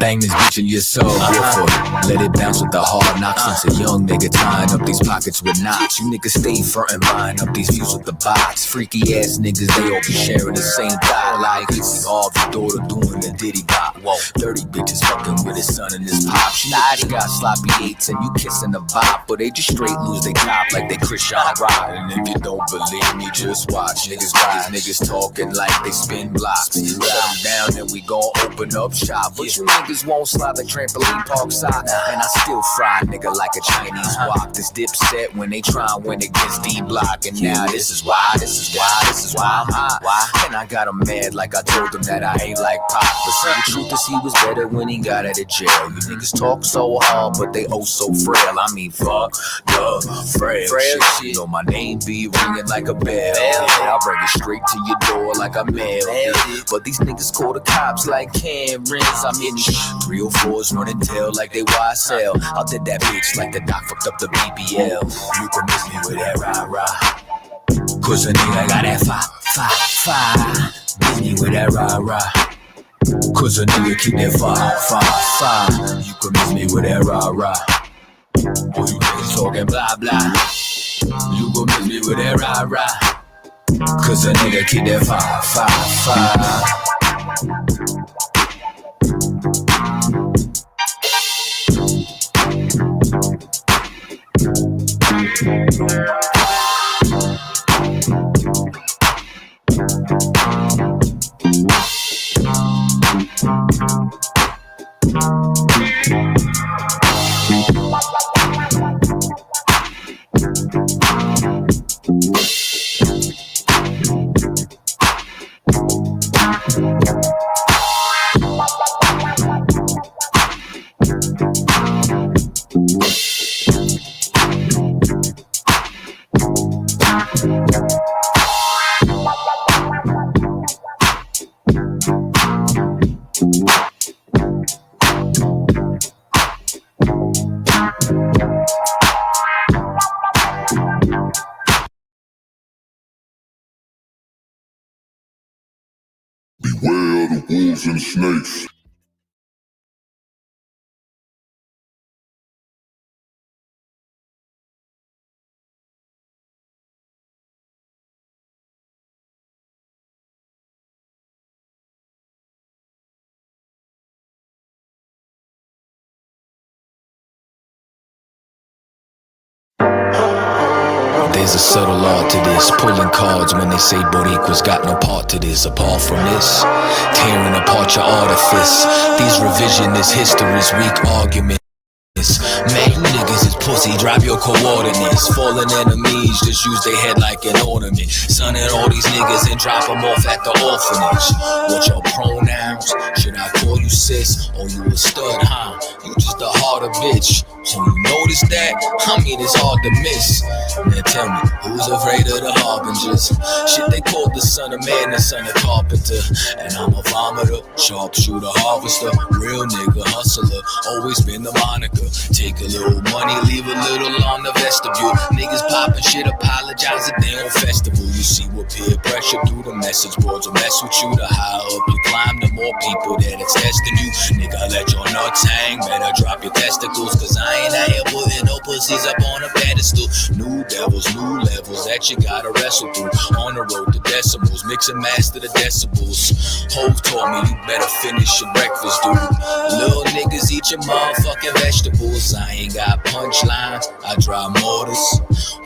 bang this bitch in your soul. Let it bounce with the hard knocks. Since a young nigga tying up these pockets with knots. You niggas stay frontin', buying up these views with the box. Freaky ass niggas, they all be sharing the same thought. Like it's all the daughter doing the diddy bop. Whoa, 30 bitches fucking with his son and his pop. She got sloppy eights and you kissing the bop, but they just straight lose they top like they Christian Rock. And if you don't believe me, just watch. Niggas talking like they spin blocks. Shut them down and we gon' open up shop. But you niggas won't slide the trampoline park side. And I still fry nigga like a Chinese wok. This dip set when they try and win against D-Block. And now this is why I'm hot. And I got him mad like I told him that I ain't like Pop. But see, the truth is he was better when he got out of jail. You niggas talk so hard, but they oh so frail. I mean, fuck the frail shit. You know my name be ringing like a bell. I'll bring it straight to your door like I mailed it. But these niggas call the cops like Camerons. I'm in 304s running tail like they YSL. I did that bitch like the doc fucked up the BBL. You can miss me with that rah-rah. Cause a nigga got that fire. Miss me with that rah-rah. Cause a nigga keep that fire. You can miss me with that rah-rah. Oh, you niggas talking blah blah. You gon' miss me with that rah-rah. Cause a nigga keep that fire. Beware of the wolves and snakes. There's a subtle art to this, pulling cards when they say Boricua's got no part to this. Apart from this, tearing apart your artifice. These revisionist histories, weak arguments. Man, you niggas is pussy, drop your coordinates. Fallen enemies, just use their head like an ornament. Son and all these niggas and drop them off at the orphanage. What your pronouns? Should I call you sis? Or you a stud, huh? You just a harder bitch. So you notice that? I mean, it's hard to miss. Now tell me, who's afraid of the harbingers? Shit, they called the son of man, the son of carpenter. And I'm a vomiter, sharpshooter, harvester, real nigga, hustler, always been the moniker. Take a little money, leave a little on the vestibule. Niggas poppin' shit, apologize if they on festival. You see what peer pressure through the message boards will mess with you. The higher up you climb, the more people that it's testing you. Nigga, let your nuts hang, better drop your testicles. Cause I ain't out here putting no pussies up on a pedestal. New devils, new levels that you gotta wrestle through. On the road to decimals, mix and master the decibels. Hove taught me you better finish your breakfast, dude. Little niggas eat your motherfucking vegetables. I ain't got punchlines, I drive mortars,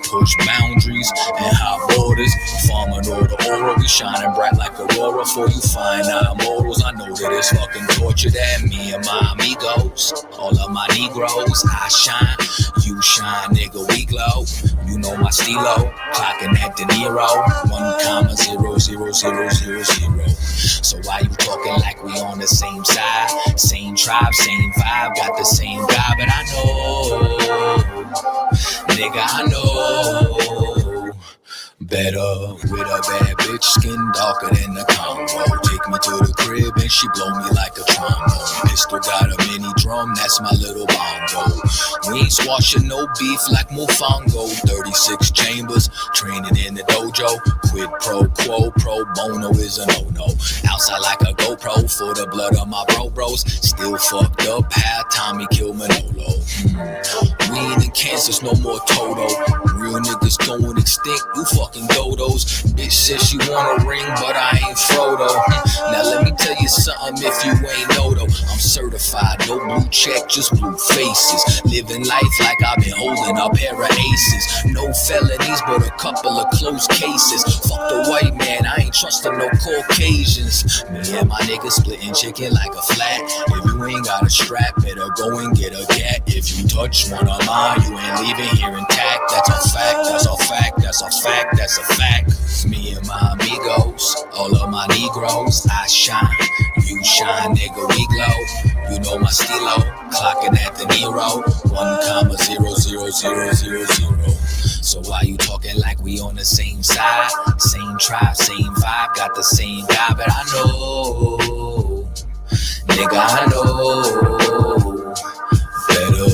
push boundaries and high borders. Farming all the aura, we shining bright like Aurora. For you find our mortals, I know that it's fucking torture. That me and my amigos, all of my Negroes, I shine, you shine, nigga, we glow. You know my stilo, clocking at De Niro, 1,0000000. So why you talking like we on the same side? Same tribe, same vibe, got the same guy, but I know, nigga, I know better with a bad bitch, skin darker than the Congo. Take me to the crib and she blow me like a trombone. pistol got a mini drum, that's my little bongo. We ain't squashing no beef like Mofongo. 36 chambers, training in the dojo. Quid pro quo, pro bono is a no-no. Outside like a GoPro for the blood of my bros. Still fucked up, how Tommy killed Manolo. We ain't in Kansas, no more Toto. Real niggas going extinct, you fucking dodos. Bitch says she want a ring, but I ain't Frodo. Now let me tell you something if you ain't know though. I'm certified, no blue check, just blue faces. Living life like I've been holding a pair of aces. No felonies, but a couple of close cases. Fuck the white man, I ain't trusting no Caucasians. Me and my niggas splitting chicken like a flat. If you ain't got a strap, better go and get a gat. If you touch one of mine, you ain't leaving here intact. That's a fact, that's a fact, that's a fact, that's a fact. Me and my amigos, all of my Negroes, I shine, you shine, nigga, we glow. You know my stilo, clocking at the Nero, 1,0000000. So why you talking like we on the same side? Same tribe, same vibe, got the same guy, but I know, nigga, I know better.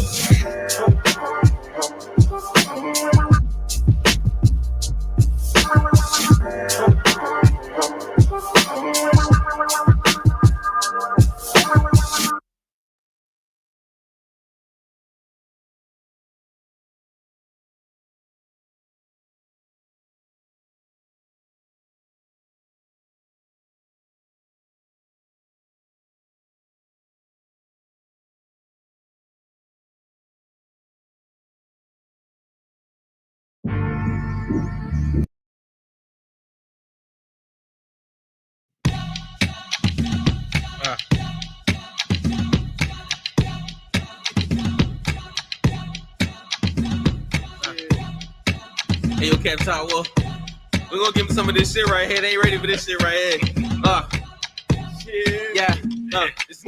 Hey, yo, Cap Tower, we're gonna give him some of this shit right here. They ain't ready for this shit right here. Yeah.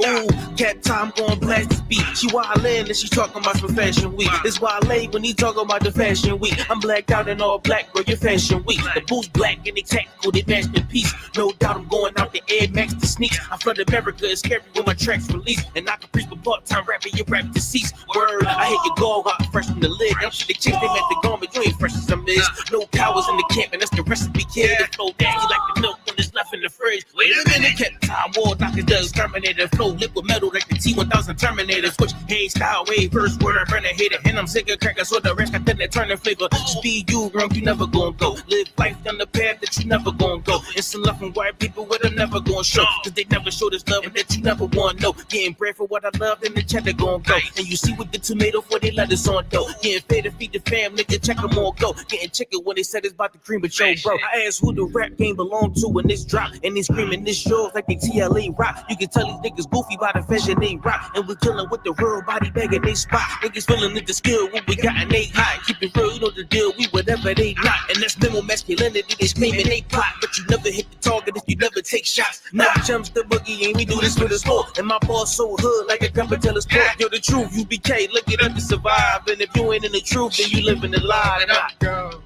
Ooh, Cat Time gon' blast this beat. She wildin' and she talking about some fashion week. It's wildin' when he talking about the fashion week. I'm blacked out in all black, bro, you're fashion week. The boots black and they tactical, they match in peace. No doubt I'm going out the Air Max to sneaks. I flood America, it's scary when my tracks release. And I can preach for part-time rapping, you rap deceased. Word, I hit your goal hot fresh from the lid. Them shit they chicks, they met the garment, you ain't fresh as some is. No cowards in the camp, and that's the recipe, kid. The flow down, you like the milk when there's left in the fridge. Wait a minute, Cat Time, war knockers does Terminator flow, liquid metal like the T-1000 Terminator. Switch, hey, style, wave, first word, I burn a hater. And I'm sick of crackers, so the rest got that turn flavor. Speed you, wrong, you never gon' go. Live life down the path that you never gon' go. And some love from white people where I'm never gon' show. Cause they never showed us love and that you never want know. Getting bread for what I love, then the cheddar gon' go. And you see with the tomato for they lettuce on dough. Getting fed to feed the fam, nigga, check them all go. Getting chicken when they said it's about the cream, but yo, bro, I asked who the rap game belong to when this drop. And they screaming this shows like they TLA rock. You can tell these niggas goofy by the fashion they rock. And we killin' with the real body bag and they spot. Niggas feeling the skill what we got and they hot. Keep it real, you know the deal, we whatever they not. And that's minimal masculinity, they screaming they plot. But you never hit the target if you never take shots. Now jumps the boogie and we do this for the sport. And my boss so hood like a company tell us sport. Yo, the truth, UBK, look it up to survive. And if you ain't in the truth, then you living a lie. And I'm gone.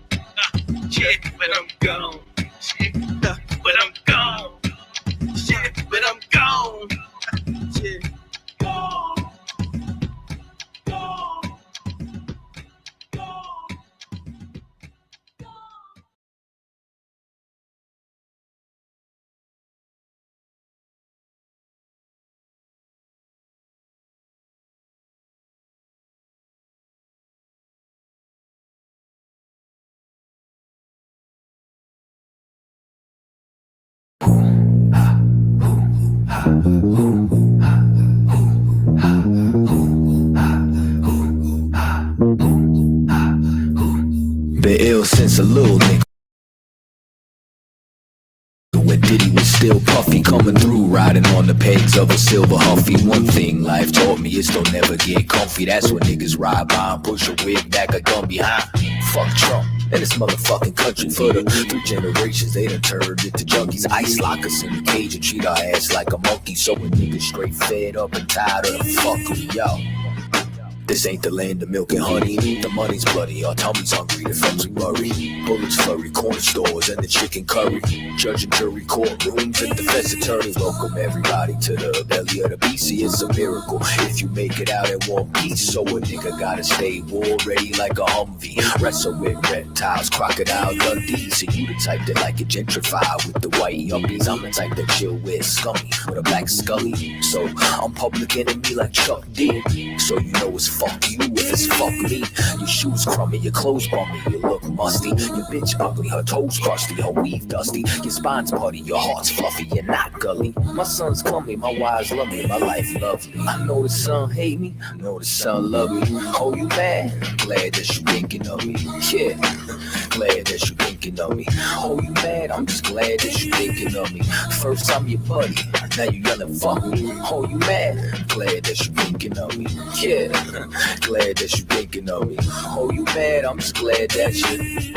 Shit, but I'm gone. Shit, but I'm gone. Shit, but I'm gone. Shit, gone. Gone. Been ill since a little nigga. When Diddy was still puffy, coming through, riding on the pegs of a silver Huffy. One thing life taught me is don't never get comfy. That's when niggas ride by and push a wig back, a gun behind. Fuck Trump and this motherfucking country. For the 3 generations, they done turned into junkies. Ice lock us in the cage and treat our ass like a monkey. So when niggas straight fed up and tired of the fuckery, yo. This ain't the land of milk and honey. The money's bloody, our tummy's hungry, the friends we worry. Bullets flurry, corner stores and the chicken curry. Judge and jury, courtrooms and defense attorney. Welcome everybody to the belly of the beast. See, it's a miracle if you make it out in one piece. So a nigga gotta stay war ready like a Humvee. Wrestle with reptiles, crocodile Dundee. So you the type that like it gentrified with the white yuppies. I'm the type that chill with scummy with a black scully. So I'm public enemy like Chuck D. So you know it's fuck you if it's fuck me. Your shoes crummy, your clothes bummy, you look musty. Your bitch ugly, her toes crusty, her weave dusty. Your spine's putty, your heart's fluffy, you're not gully. My son's clummy, my wives love me, my life lovely. I know the son hate me, I know the son love me. Oh, you mad? Glad that you thinking of me. Yeah, glad that you thinking of me. Oh, you mad? I'm just glad that you thinking of me. First I'm your buddy, now you yelling fuck me. Oh, you mad? Glad that you thinking of me. Yeah, glad that you thinking of me. Oh, you mad? I'm just glad that you.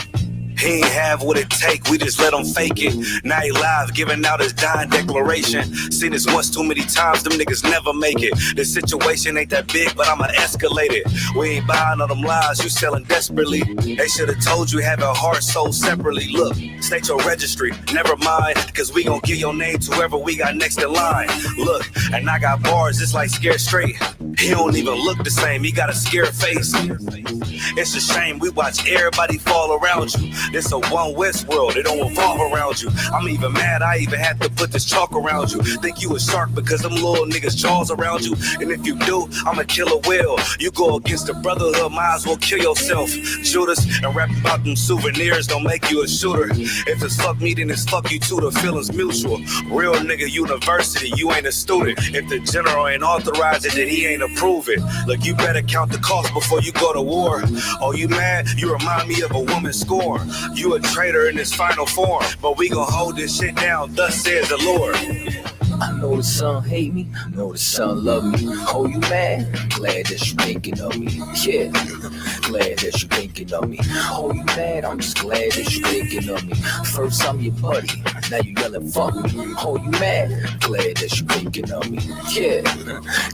He ain't have what it take, we just let him fake it. Now he live, giving out his dying declaration. Seen this once too many times, them niggas never make it. The situation ain't that big, but I'ma escalate it. We ain't buying all them lies, you selling desperately. They should've told you having heart sold separately. Look, state your registry, never mind, cause we gon' give your name to whoever we got next in line. Look, and I got bars just like Scared Straight. He don't even look the same, he got a scared face. It's a shame we watch everybody fall around you. This a one West world, it don't revolve around you. I'm even mad I even had to put this chalk around you. Think you a shark because them little niggas jaws around you. And if you do, I'ma kill a whale. You go against the brotherhood, might as well kill yourself. Judas and rap about them souvenirs don't make you a shooter. If it's fuck me, then it's fuck you too, the feeling's mutual. Real nigga university, you ain't a student. If the general ain't authorize it, then he ain't approve it. Look, you better count the cost before you go to war. Oh, you mad? You remind me of a woman scorn. You a traitor in this final form, but we gon' hold this shit down, thus says the Lord. I know the son hate me, I know the son love me. Oh, you mad? Glad that you thinking of me. Yeah, glad that you thinking of me. Oh, you mad? I'm just glad that you thinking of me. First I'm your buddy, now you yelling fuck me. Oh, you mad? Glad that you thinking of me. Yeah,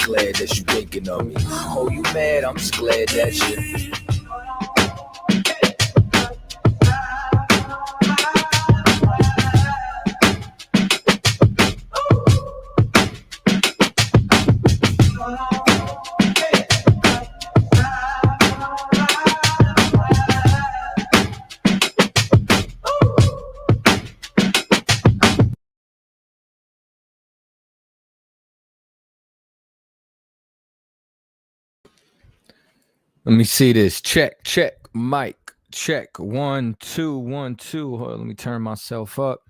glad that you thinking of me. Oh, you mad? I'm just glad that you. Let me see this. Check, mic, check. 1, 2, 1, 2. Hold on, let me turn myself up.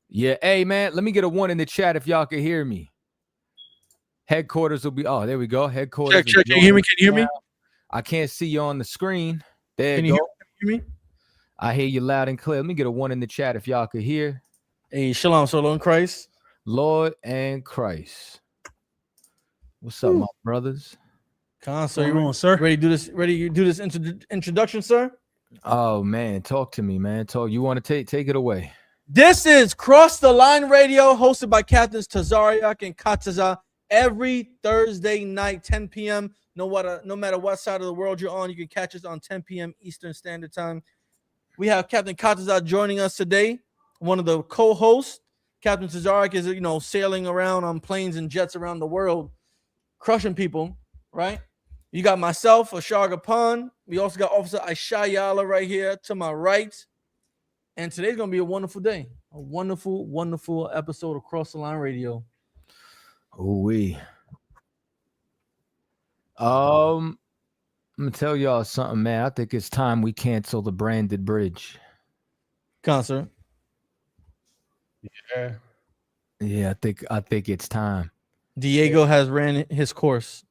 Yeah, hey, man, let me get a 1 in the chat if y'all can hear me. Headquarters will be, oh, there we go. Headquarters. Check. Can you hear me? Can you hear me? I can't see you on the screen. There Can you you go. hear me? I hear you loud and clear. Let me get a 1 in the chat if y'all could hear. Hey, shalom, in Christ. Lord and Christ. What's up, my brothers? So you sir? Ready to do this introduction, sir? Oh man, talk to me, man. You want to take it away. This is Cross the Line Radio, hosted by Captains Tazariak and Kataza every Thursday night, 10 p.m. No matter what side of the world you're on, you can catch us on 10 p.m. Eastern Standard Time. We have Captain Kataza joining us today, one of the co-hosts. Captain Tazariak is, sailing around on planes and jets around the world, crushing people, right? You got myself, Ashar Gapan. We also got Officer Aisha Yala right here to my right. And today's going to be a wonderful day. A wonderful, wonderful episode of Cross the Line Radio. Ooh-wee. I'm going to tell y'all something, man. I think it's time we cancel the branded bridge. Concert. Yeah, I think it's time. Diego has ran his course.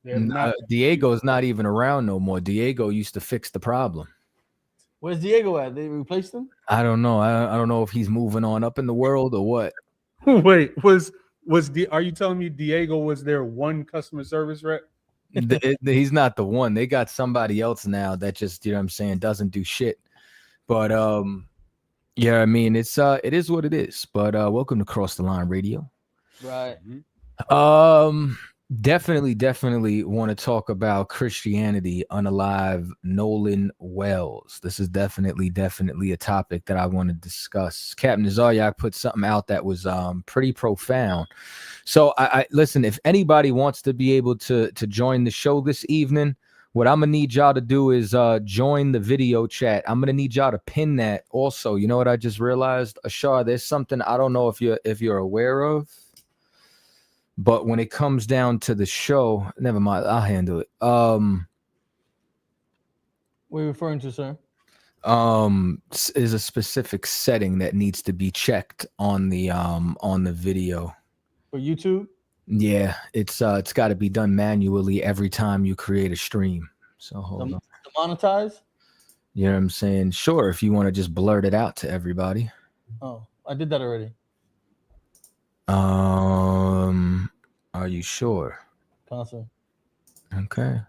Diego's not even around no more. Diego used to fix the problem. Where's Diego at? They replaced him? I don't know. I don't know if he's moving on up in the world or what. Wait, are you telling me Diego was their one customer service rep? He's not the one. They got somebody else now that just, you know what I'm saying, doesn't do shit. But yeah, I mean, it is what it is. But welcome to Cross the Line Radio. Right. Definitely want to talk about Christianity, Unalived Nolan Wells. This is definitely a topic that I want to discuss. Captain Zaryak put something out that was pretty profound. So I listen, if anybody wants to be able to join the show this evening, what I'm gonna need y'all to do is join the video chat. I'm gonna need y'all to pin that also. You know what I just realized, Ashar? There's something I don't know if you're aware of. But when it comes down to the show, never mind, I'll handle it. What are you referring to, sir? Is a specific setting that needs to be checked on the video. For YouTube? Yeah, it's got to be done manually every time you create a stream. So hold on. To monetize? You know what I'm saying? Sure, if you want to just blurt it out to everybody. Oh, I did that already. Are you sure? Concert. Okay.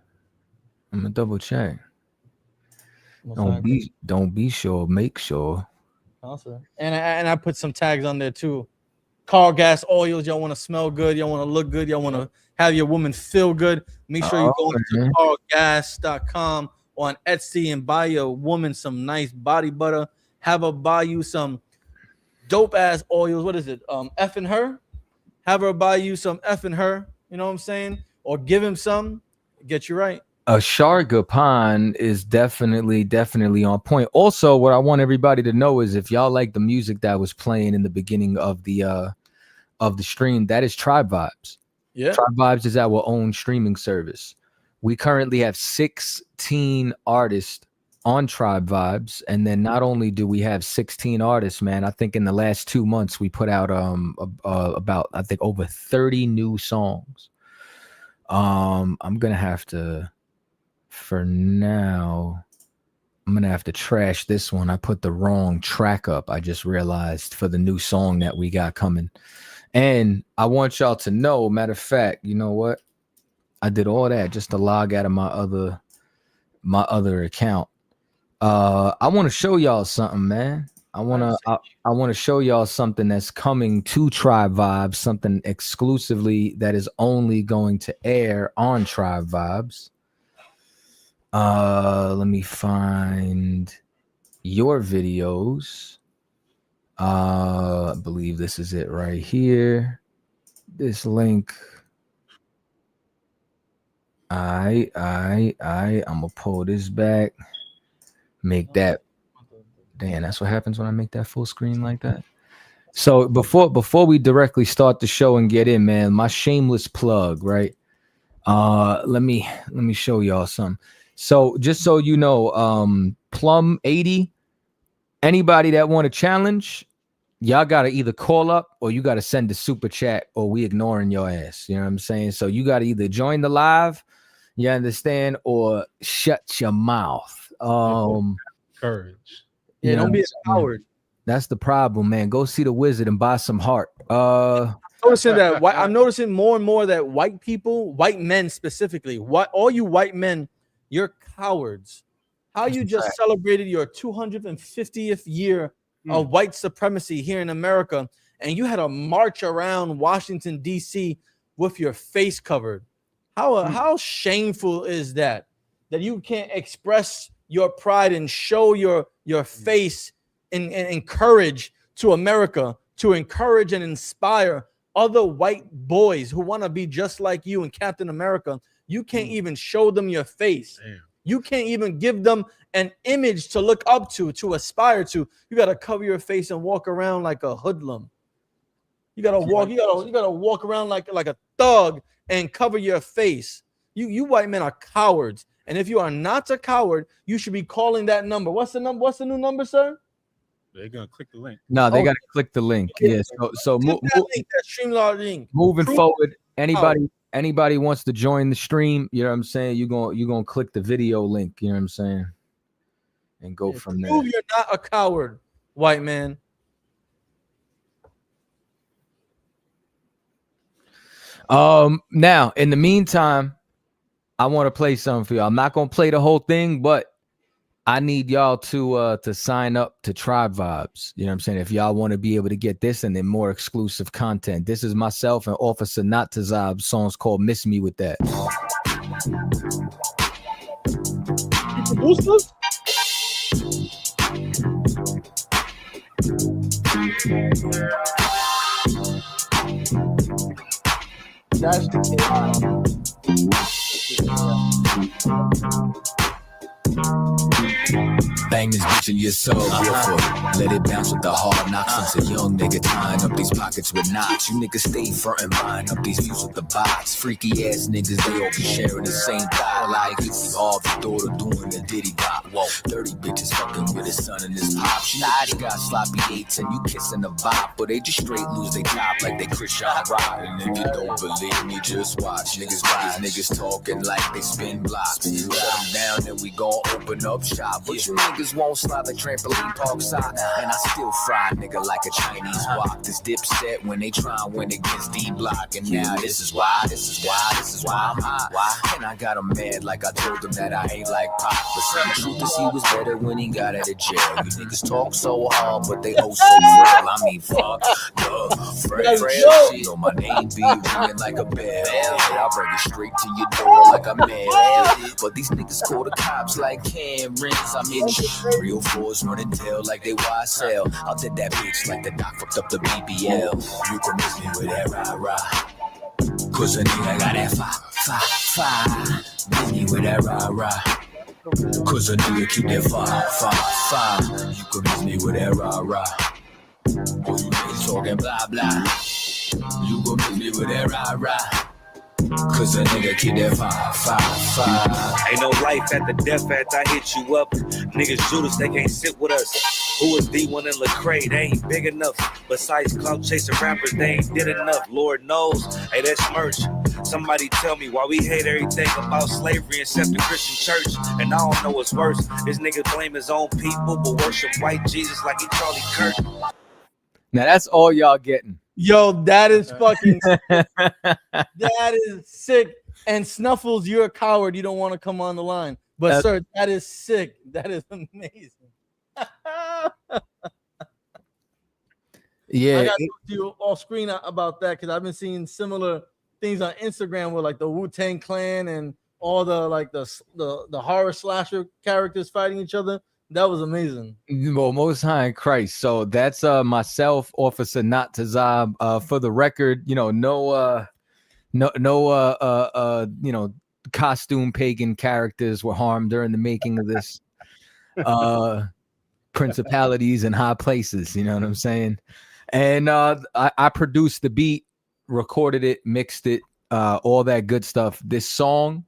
I'm gonna double check. Don't be sure, make sure. Concert. And I put some tags on there too. Car gas oils, y'all want to smell good, y'all want to look good, y'all want to have your woman feel good. Make sure you go to cargas.com or on Etsy and buy your woman some nice body butter. Have her buy you some dope ass oils. What is it? F and her. Have her buy you some F and her. You know what I'm saying? Or give him some. Get you right. Ashar Gapan is definitely on point. Also, what I want everybody to know is if y'all like the music that was playing in the beginning of the stream, that is Tribe Vibes. Yeah. Tribe Vibes is our own streaming service. We currently have 16 artists on Tribe Vibes, and then not only do we have 16 artists, man, I think in the last 2 months we put out about I think over 30 new songs. I'm gonna have to, for now, I'm gonna have to trash this one. I put the wrong track up, I just realized, for the new song that we got coming. And I want y'all to know, matter of fact, you know what? I did all that just to log out of my other account. I want to show y'all something, man. I want to show y'all something that's coming to Tribe Vibes, something exclusively that is only going to air on Tribe Vibes. Let me find your videos. I believe this is it right here. This link. I'm gonna pull this back. Make that. Damn, that's what happens when I make that full screen like that. So before we directly start the show and get in, man, my shameless plug, right? Let me show y'all some. So just so you know, Plum 80, anybody that want to challenge, y'all gotta either call up or you gotta send a super chat, or we ignoring your ass. You know what I'm saying? So you gotta either join the live, you understand, or shut your mouth. Courage. Yeah, don't be a coward. That's the problem, man. Go see the wizard and buy some heart. Noticing that I'm noticing more and more that white people, white men specifically, all you white men, you're cowards. How you just celebrated your 250th year of white supremacy here in America, and you had a march around Washington, D.C. with your face covered. How shameful is that you can't express your pride and show your face and encourage to America, to encourage and inspire other white boys who want to be just like you and Captain America. You can't even show them your face. Damn. You can't even give them an image to look up to aspire to. You got to cover your face and walk around like a hoodlum. You got to walk around like a thug and cover your face. You white men are cowards. And if you are not a coward, you should be calling that number. What's the number? What's the new number, sir? They're gonna click the link. No, they gotta click the link. Yeah. So that Streamlabs link. Moving forward, anybody wants to join the stream, you know what I'm saying? You're gonna click the video link, you know what I'm saying? And go from there. Prove you're not a coward, white man. Now, in the meantime, I want to play something for you. I'm not gonna play the whole thing, but I need y'all to sign up to Tribe Vibes. You know what I'm saying? If y'all want to be able to get this and then more exclusive content. This is myself and Officer Not Tazab. Songs called Miss Me With That. You produced this? That's Bang this bitch in your soul, real foot. Let it bounce with the hard knocks. Since a young nigga tying up these pockets with knots. You niggas stay front and buying up these views with the box. Freaky ass niggas, they all be sharing the same thought. Like it's all the daughter doing the diddy bop. Whoa, dirty bitches fucking with his son and his pop. She got sloppy eights and you kissing the bop. But they just straight lose they top like they Christian Rock. And if you don't believe me, just watch. Niggas talking like they spin blocks. Shut them down and we gon' open up shop. But you niggas won't slide like trampoline park side. And I still fry nigga like a Chinese wok. This dipset when they try and win against D-Block. And now this is why I'm hot. Why? And I got him mad like I told him that I ain't like pop. But some truth is he was better when he got out of jail. You niggas talk so hard, but they oh so frail. I mean, fuck, frail shit. So my name be ringing like a bell. I'll bring it straight to your door like a man. But these niggas call the cops like Camerons. I'm in 304s running tail like they YSL. I'll take that bitch like the doc fucked up the BBL. You can miss me with that rah-rah. Cause a nigga got that fire. Miss me with that rah-rah. Cause a nigga keep that fire. You can miss me with that rah-rah. All you niggas talking blah blah. You gon' miss me with that rah-rah. Cause a nigga keep that fire. Ain't no life at the death after I hit you up. Niggas Judas, they can't sit with us. Who is D1 and Lecrae? They ain't big enough. Besides clout chasing rappers, they ain't did enough. Lord knows, hey, that's merch. Somebody tell me why we hate everything about slavery except the Christian church. And I don't know what's worse. This nigga blame his own people, but worship white Jesus like he Charlie Kirk. Now that's all y'all getting. Yo, that is fucking sick. That is sick. And Snuffles, you're a coward. You don't want to come on the line. But sir, that is sick. That is amazing. Yeah, I got to talk to you off screen about that because I've been seeing similar things on Instagram with like the Wu-Tang Clan and all the like the horror slasher characters fighting each other. That was amazing. Well, Most High in Christ. So that's myself, Officer Not Tazab. For the record, you know, no costume pagan characters were harmed during the making of this. Principalities in high places, you know what I'm saying? And I produced the beat, recorded it, mixed it, all that good stuff. This song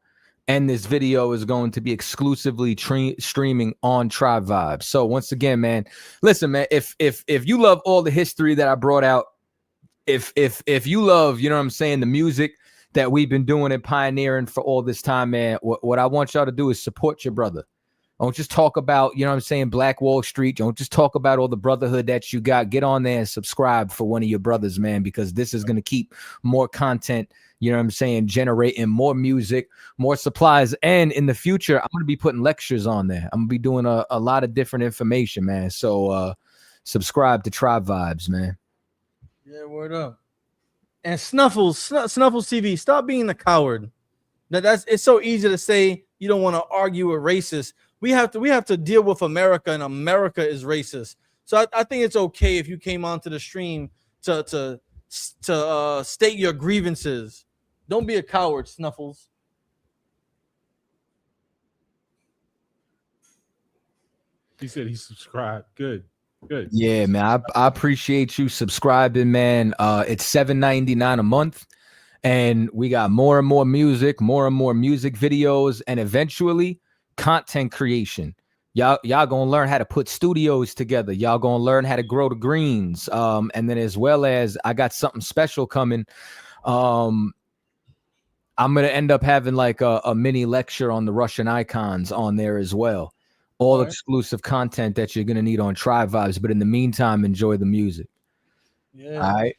and this video is going to be exclusively streaming on Tribe Vibes. So once again, man, listen, man, if you love all the history that I brought out, if you love, you know what I'm saying, the music that we've been doing and pioneering for all this time, man, what I want y'all to do is support your brother. Don't just talk about, you know what I'm saying, Black Wall Street. Don't just talk about all the brotherhood that you got. Get on there and subscribe for one of your brothers, man, because this is going to keep more content, you know what I'm saying, generating more music, more supplies. And in the future, I'm going to be putting lectures on there. I'm going to be doing a lot of different information, man. So subscribe to Tribe Vibes, man. Yeah, word up. And Snuffles TV, stop being a coward. It's so easy to say you don't want to argue with racists. We have to deal with America, and America is racist. So I think it's okay if you came onto the stream to state your grievances. Don't be a coward, Snuffles. He said he subscribed. Good. Yeah, man. I appreciate you subscribing, man. It's $7.99 a month. And we got more and more music videos, and eventually content creation. Y'all gonna learn how to put studios together. Y'all gonna learn how to grow the greens. And then as well as I got something special coming. I'm gonna end up having like a mini lecture on the Russian icons on there as well. All exclusive content that you're gonna need on Tribe Vibes. But in the meantime, enjoy the music. Yeah. All right.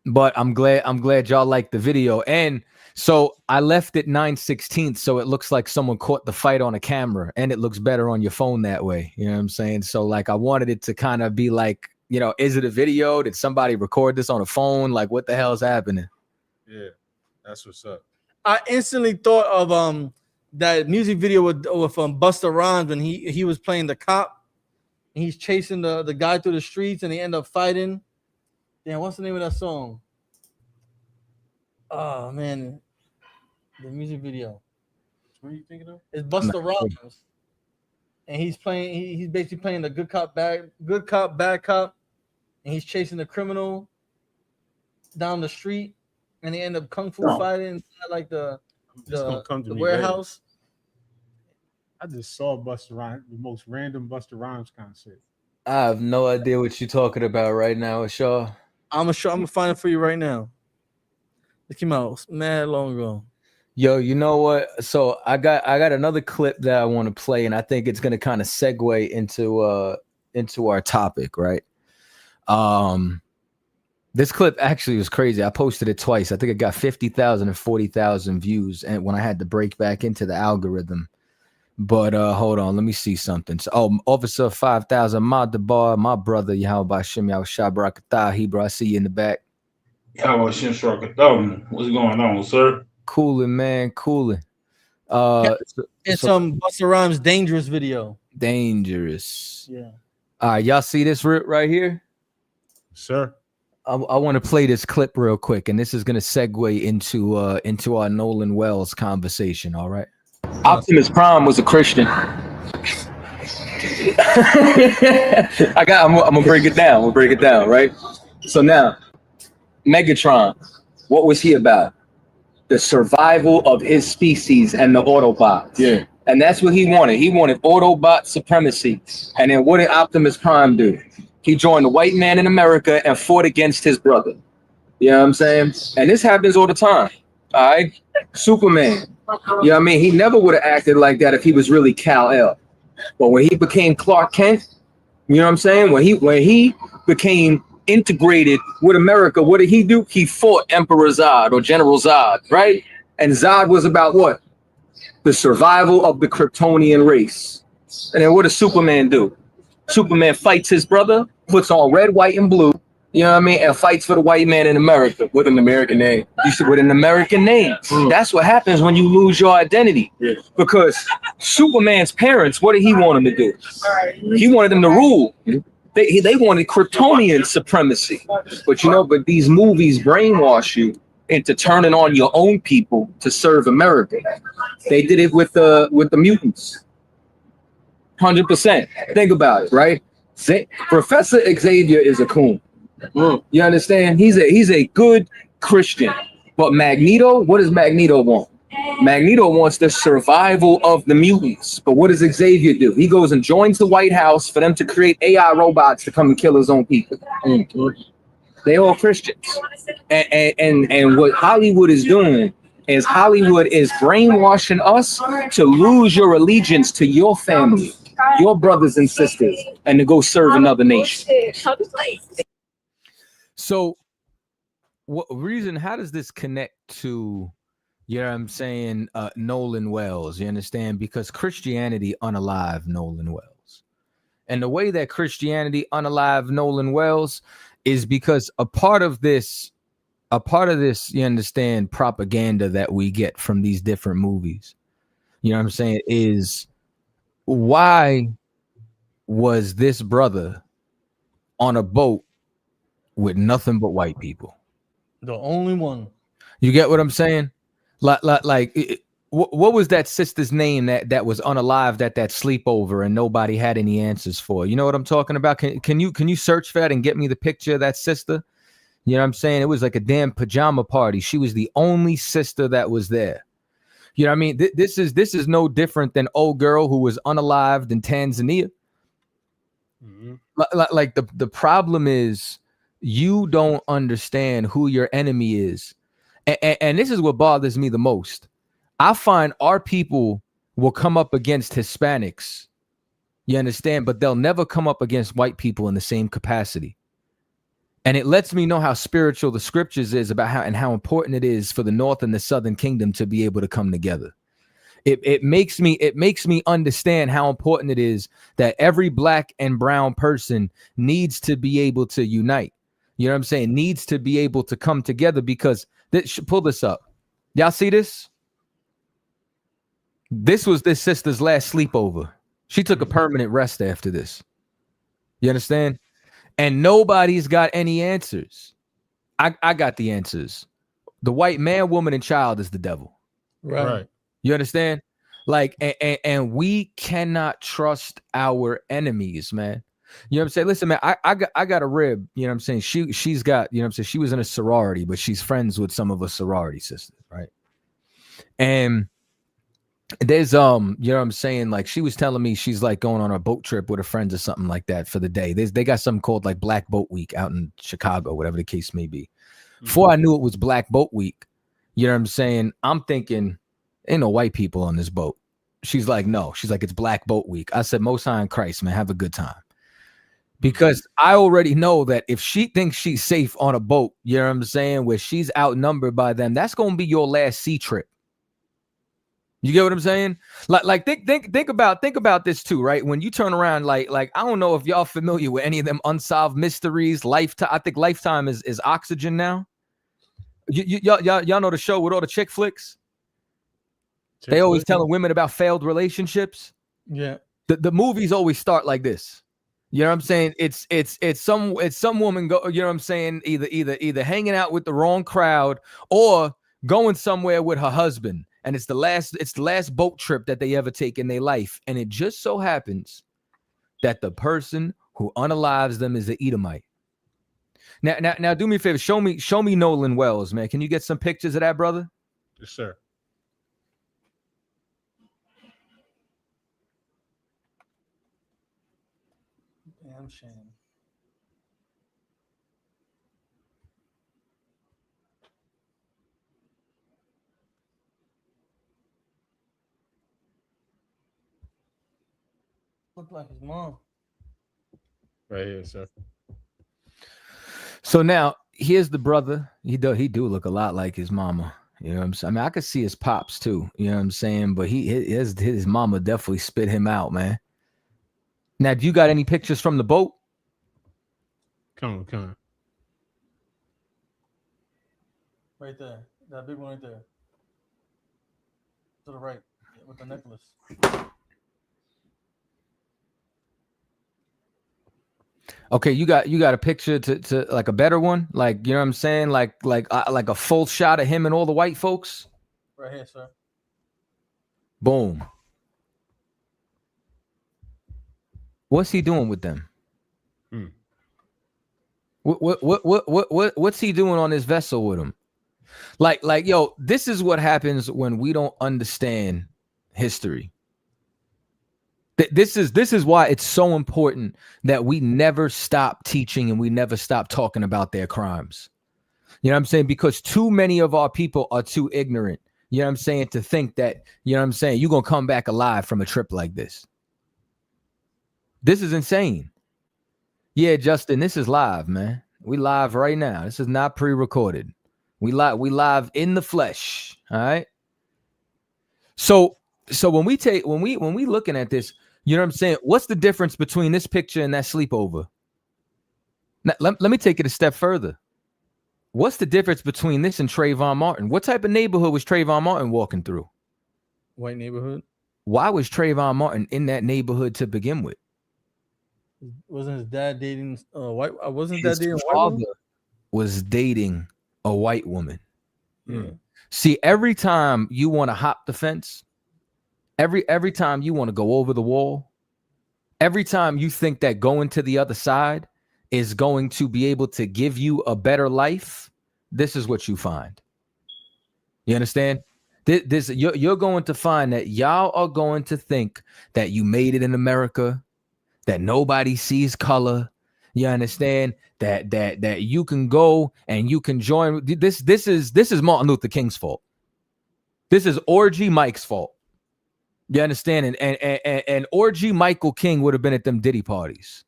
But I'm glad y'all liked the video. And so I left it 9/16, so it looks like someone caught the fight on a camera, and it looks better on your phone that way. You know what I'm saying? So like I wanted it to kind of be like, you know, is it a video? Did somebody record this on a phone? Like what the hell's happening? Yeah, that's what's up. I instantly thought of that music video with Busta Rhymes when he was playing the cop and he's chasing the guy through the streets and they end up fighting. Damn, what's the name of that song? Oh man, the music video. What are you thinking of? It's Busta Rhymes, and he's playing. He's basically playing the good cop, bad cop, and he's chasing the criminal down the street, and they end up kung fu fighting inside like the warehouse. I just saw Busta Rhymes, the most random Busta Rhymes concert. I have no idea what you're talking about right now, Shaw. I'm gonna find it for you right now. It came out mad long ago. Yo, you know what? So I got another clip that I want to play, and I think it's gonna kind of segue into our topic, right? This clip actually was crazy. I posted it twice. I think it got 50,000 and 40,000 views, and when I had to break back into the algorithm. But hold on, let me see something. So, Officer 5,000, Madabar, my brother, Yahweh Shem Shabarakatah, bro. I see you in the back. Yahweh Shem Shabarakatah. What's going on, sir? Cooling, man, cooling. It's some Busta Rhymes Dangerous video. Dangerous. Yeah. All right, y'all see this right here? Sir. I want to play this clip real quick, and this is going to segue into our Nolan Wells conversation, all right? Optimus Prime was a Christian. I'm gonna break it down. Right? So now, Megatron, what was he about? The survival of his species and the Autobots. Yeah. And that's what he wanted. He wanted Autobot supremacy. And then what did Optimus Prime do? He joined the white man in America and fought against his brother. You know what I'm saying? And this happens all the time. All right? Superman. You know what I mean? He never would have acted like that if he was really Kal-El. But when he became Clark Kent, you know what I'm saying? When he became integrated with America, what did he do? He fought Emperor Zod or General Zod, right? And Zod was about what? The survival of the Kryptonian race. And then what does Superman do? Superman fights his brother, puts on red, white, and blue, you know what I mean, and fights for the white man in America with an American name. With an American name. That's what happens when you lose your identity. Yeah. Because Superman's parents, what did he want him to do? He wanted them to rule. They wanted Kryptonian supremacy. But these movies brainwash you into turning on your own people to serve America. They did it with the mutants. 100%. Think about it, right? Professor Xavier is a coon. You understand? He's a good Christian. But Magneto, what does Magneto want? Magneto wants the survival of the mutants. But what does Xavier do? He goes and joins the White House for them to create AI robots to come and kill his own people. They all Christians. And what Hollywood is doing is Hollywood is brainwashing us to lose your allegiance to your family, your brothers and sisters, and to go serve another nation. So how does this connect to, you know what I'm saying, Nolan Wells? You understand? Because Christianity unalived Nolan Wells. And the way that Christianity unalived Nolan Wells is because a part of this, you understand, propaganda that we get from these different movies, you know what I'm saying, is why was this brother on a boat with nothing but white people? The only one. You get what I'm saying? What was that sister's name that was unalived at that sleepover and nobody had any answers for? You know what I'm talking about? Can you search for that and get me the picture of that sister? You know what I'm saying? It was like a damn pajama party. She was the only sister that was there. You know what I mean? This is no different than old girl who was unalived in Tanzania. Mm-hmm. Like the problem is you don't understand who your enemy is. And this is what bothers me the most. I find our people will come up against Hispanics. You understand? But they'll never come up against white people in the same capacity. And it lets me know how spiritual the scriptures is about how important it is for the North and the Southern Kingdom to be able to come together. It makes me understand how important it is that every black and brown person needs to be able to unite. You know what I'm saying? Needs to be able to come together, because pull this up. Y'all see this? This was this sister's last sleepover. She took a permanent rest after this. You understand? And nobody's got any answers. I got the answers. The white man, woman, and child is the devil. Right. You understand? Like, and we cannot trust our enemies, man. You know what I'm saying? Listen, man, I got a rib. You know what I'm saying? She's got, you know what I'm saying? She was in a sorority, but she's friends with some of us sorority sisters, right? And there's you know what I'm saying? Like, she was telling me she's like going on a boat trip with her friends or something like that for the day. They got something called like Black Boat Week out in Chicago, whatever the case may be. Before I knew it was Black Boat Week, you know what I'm saying? I'm thinking, ain't no white people on this boat. She's like, no. She's like, it's Black Boat Week. I said, Most High in Christ, man, have a good time. Because I already know that if she thinks she's safe on a boat, you know what I'm saying, where she's outnumbered by them, that's going to be your last sea trip. You get what I'm saying? Like think about this too, right? When you turn around, like I don't know if y'all familiar with any of them unsolved mysteries. Lifetime, I think Lifetime is Oxygen now. Y'all know the show with all the chick flicks. They always telling women about failed relationships. Yeah. The movies always start like this. You know what I'm saying? It's some woman go, you know what I'm saying, either hanging out with the wrong crowd or going somewhere with her husband. And it's the last boat trip that they ever take in their life. And it just so happens that the person who unalives them is the Edomite. Now do me a favor, show me Nolan Wells, man. Can you get some pictures of that, brother? Yes, sir. Damn shame. Look like his mom. Right here, sir. So now here's the brother. He do look a lot like his mama. You know what I'm saying? I mean, I could see his pops too. You know what I'm saying? But his mama definitely spit him out, man. Now, do you got any pictures from the boat? Come on. Right there. That big one right there. To the right. With the necklace. Okay, you got a picture to like a better one, like, you know what I'm saying, like a full shot of him and all the white folks. Right here, sir. Boom. What's he doing with them? What's he doing on this vessel with him? Like yo, this is what happens when we don't understand history. This is why it's so important that we never stop teaching and we never stop talking about their crimes. You know what I'm saying? Because too many of our people are too ignorant, you know what I'm saying, to think that, you know what I'm saying, you're going to come back alive from a trip like this. This is insane. Yeah, Justin, this is live, man. We live right now. This is not pre-recorded. We live in the flesh. All right. So when we looking at this, you know what I'm saying? What's the difference between this picture and that sleepover? Now, let me take it a step further. What's the difference between this and Trayvon Martin? What type of neighborhood was Trayvon Martin walking through? White neighborhood. Why was Trayvon Martin in that neighborhood to begin with? Wasn't his dad dating white? Wasn't His that dating a white father woman? was dating a white woman. Yeah. See, every time you want to hop the fence, every time you want to go over the wall, every time you think that going to the other side is going to be able to give you a better life, this is what you find. You understand? You're going to find that y'all are going to think that you made it in America, that nobody sees color. You understand that you can go and you can join. This is Martin Luther King's fault. This is Orgy Mike's fault. You understand? And Orgy Michael King would have been at them Diddy parties.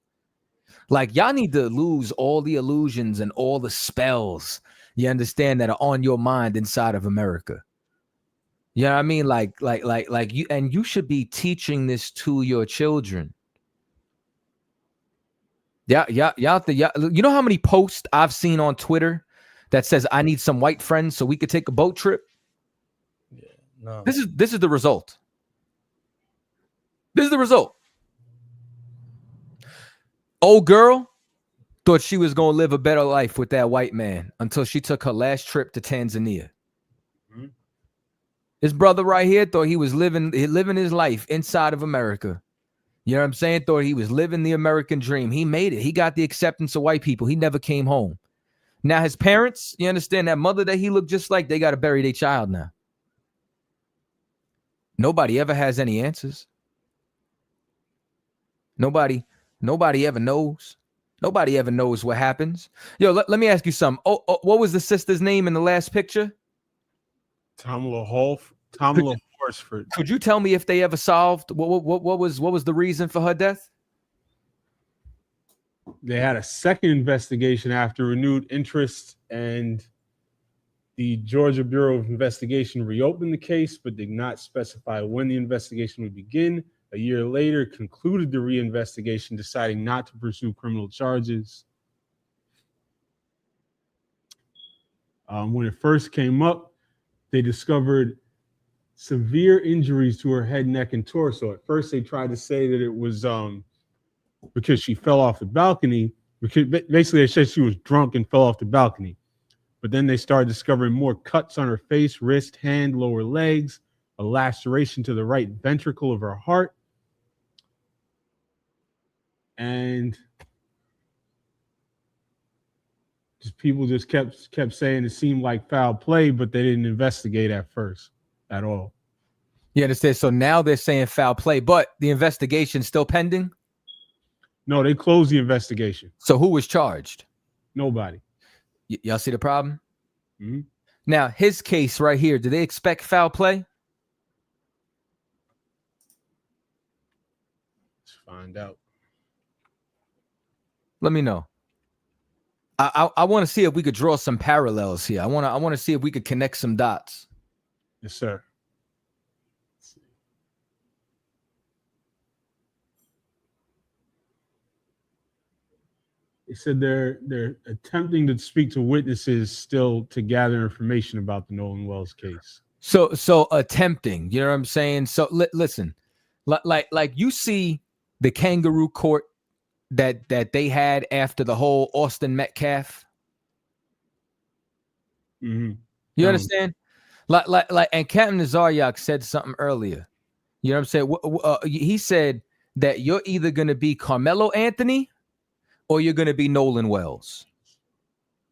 Like y'all need to lose all the illusions and all the spells, you understand, that are on your mind inside of America. You know what I mean? Like you, and you should be teaching this to your children. Yeah. You know how many posts I've seen on Twitter that says I need some white friends so we could take a boat trip? Yeah, no. This is the result. This is the result. Old girl thought she was going to live a better life with that white man until she took her last trip to Tanzania. Mhm. His brother right here thought he was living his life inside of America. You know what I'm saying? Thought he was living the American dream. He made it. He got the acceptance of white people. He never came home. Now his parents, you understand, that mother that he looked just like, they got to bury their child now. Nobody ever has any answers. Nobody ever knows. Nobody ever knows what happens. Yo, let me ask you something. Oh, what was the sister's name in the last picture? Tamala Horsford. Could you tell me if they ever solved what was the reason for her death? They had a second investigation after renewed interest, and the Georgia Bureau of Investigation reopened the case, but did not specify when the investigation would begin. A year later, concluded the reinvestigation, deciding not to pursue criminal charges. When it first came up, they discovered severe injuries to her head, neck, and torso. At first, they tried to say that it was because she fell off the balcony. Because basically, they said she was drunk and fell off the balcony. But then they started discovering more cuts on her face, wrist, hand, lower legs, a laceration to the right ventricle of her heart. And people just kept saying it seemed like foul play, but they didn't investigate at first at all. You understand? So now they're saying foul play, but the investigation's still pending? No, they closed the investigation. So who was charged? Nobody. Y'all see the problem? Mm-hmm. Now, his case right here, do they expect foul play? Let's find out. Let me know. I want to see if we could draw some parallels here. I want to see if we could connect some dots. Yes, sir. They said they're attempting to speak to witnesses still to gather information about the Nolan Wells case. So attempting, you know what I'm saying? So listen, like you see the kangaroo court that they had after the whole Austin Metcalf. Mm-hmm. You understand? Like, and Captain Nazaryak said something earlier. You know what I'm saying? He said that you're either going to be Carmelo Anthony or you're going to be Nolan Wells.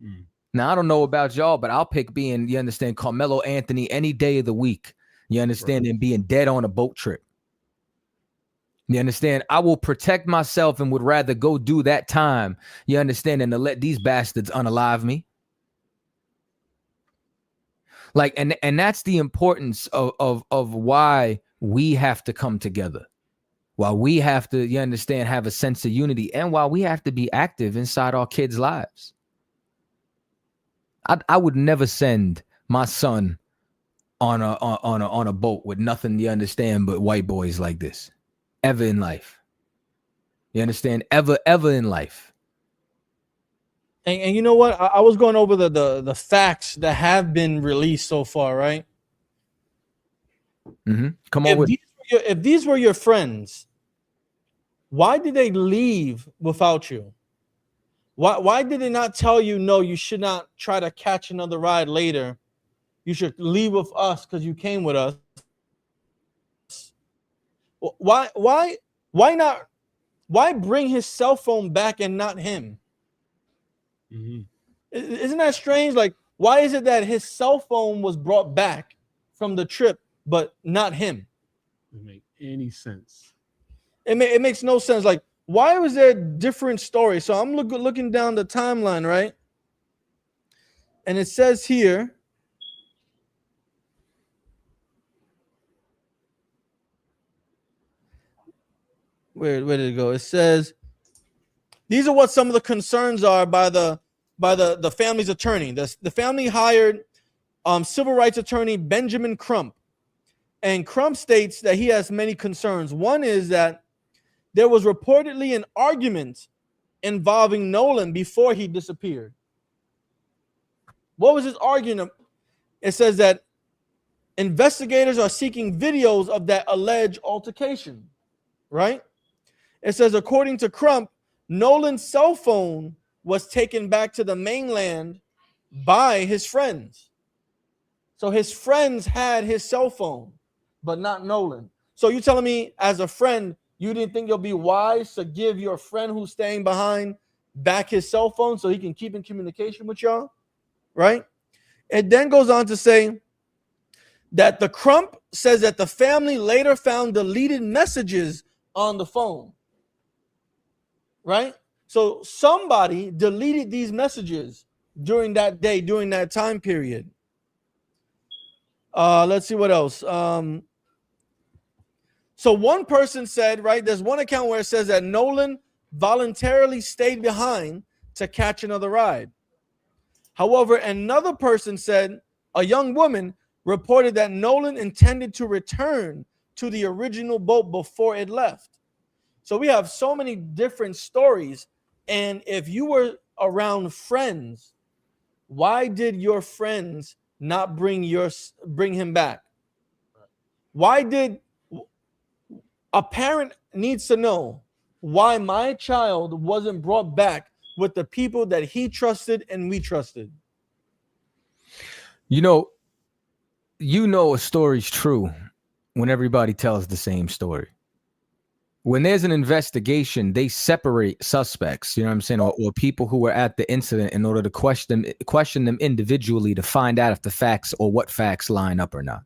Mm. Now, I don't know about y'all, but I'll pick being, you understand, Carmelo Anthony any day of the week. You understand? Right. And being dead on a boat trip. You understand? I will protect myself and would rather go do that time, you understand, than to let these bastards unalive me. Like, and that's the importance of why we have to come together. Why we have to, you understand, have a sense of unity, and why we have to be active inside our kids' lives. I would never send my son on a boat with nothing, you understand, but white boys like this, ever in life. You understand? Ever in life. And you know what? I was going over the facts that have been released so far, right? Mm-hmm. Come on with it. If these were your friends, why did they leave without you? Why did they not tell you, no, you should not try to catch another ride later? You should leave with us because you came with us. Why not? Why bring his cell phone back and not him? Mm-hmm. Isn't that strange? Like, why is it that his cell phone was brought back from the trip, but not him? Doesn't make any sense. It makes no sense. Like, why was there different stories? So I'm looking down the timeline, right? And it says here, where did it go? It says these are what some of the concerns are by the family's attorney. The family hired civil rights attorney Benjamin Crump, and Crump states that he has many concerns. One is that there was reportedly an argument involving Nolan before he disappeared. What was his argument? It says that investigators are seeking videos of that alleged altercation, right? It says, according to Crump, Nolan's cell phone was taken back to the mainland by his friends. So his friends had his cell phone, but not Nolan. So you telling me, as a friend, you didn't think it'll be wise to give your friend who's staying behind back his cell phone so he can keep in communication with y'all, right? It then goes on to say that the Crump says that the family later found deleted messages on the phone, right? So somebody deleted these messages during that day, during that time period. Let's see what else. So one person said, right, there's one account where it says that Nolan voluntarily stayed behind to catch another ride. However, another person said a young woman reported that Nolan intended to return to the original boat before it left. So we have so many different stories. And if you were around friends, why did your friends not bring him back? Why did a parent needs to know why my child wasn't brought back with the people that he trusted and we trusted? You know a story's true when everybody tells the same story. When there's an investigation, they separate suspects, you know what I'm saying, or people who were at the incident in order to question them individually to find out if the facts or what facts line up or not.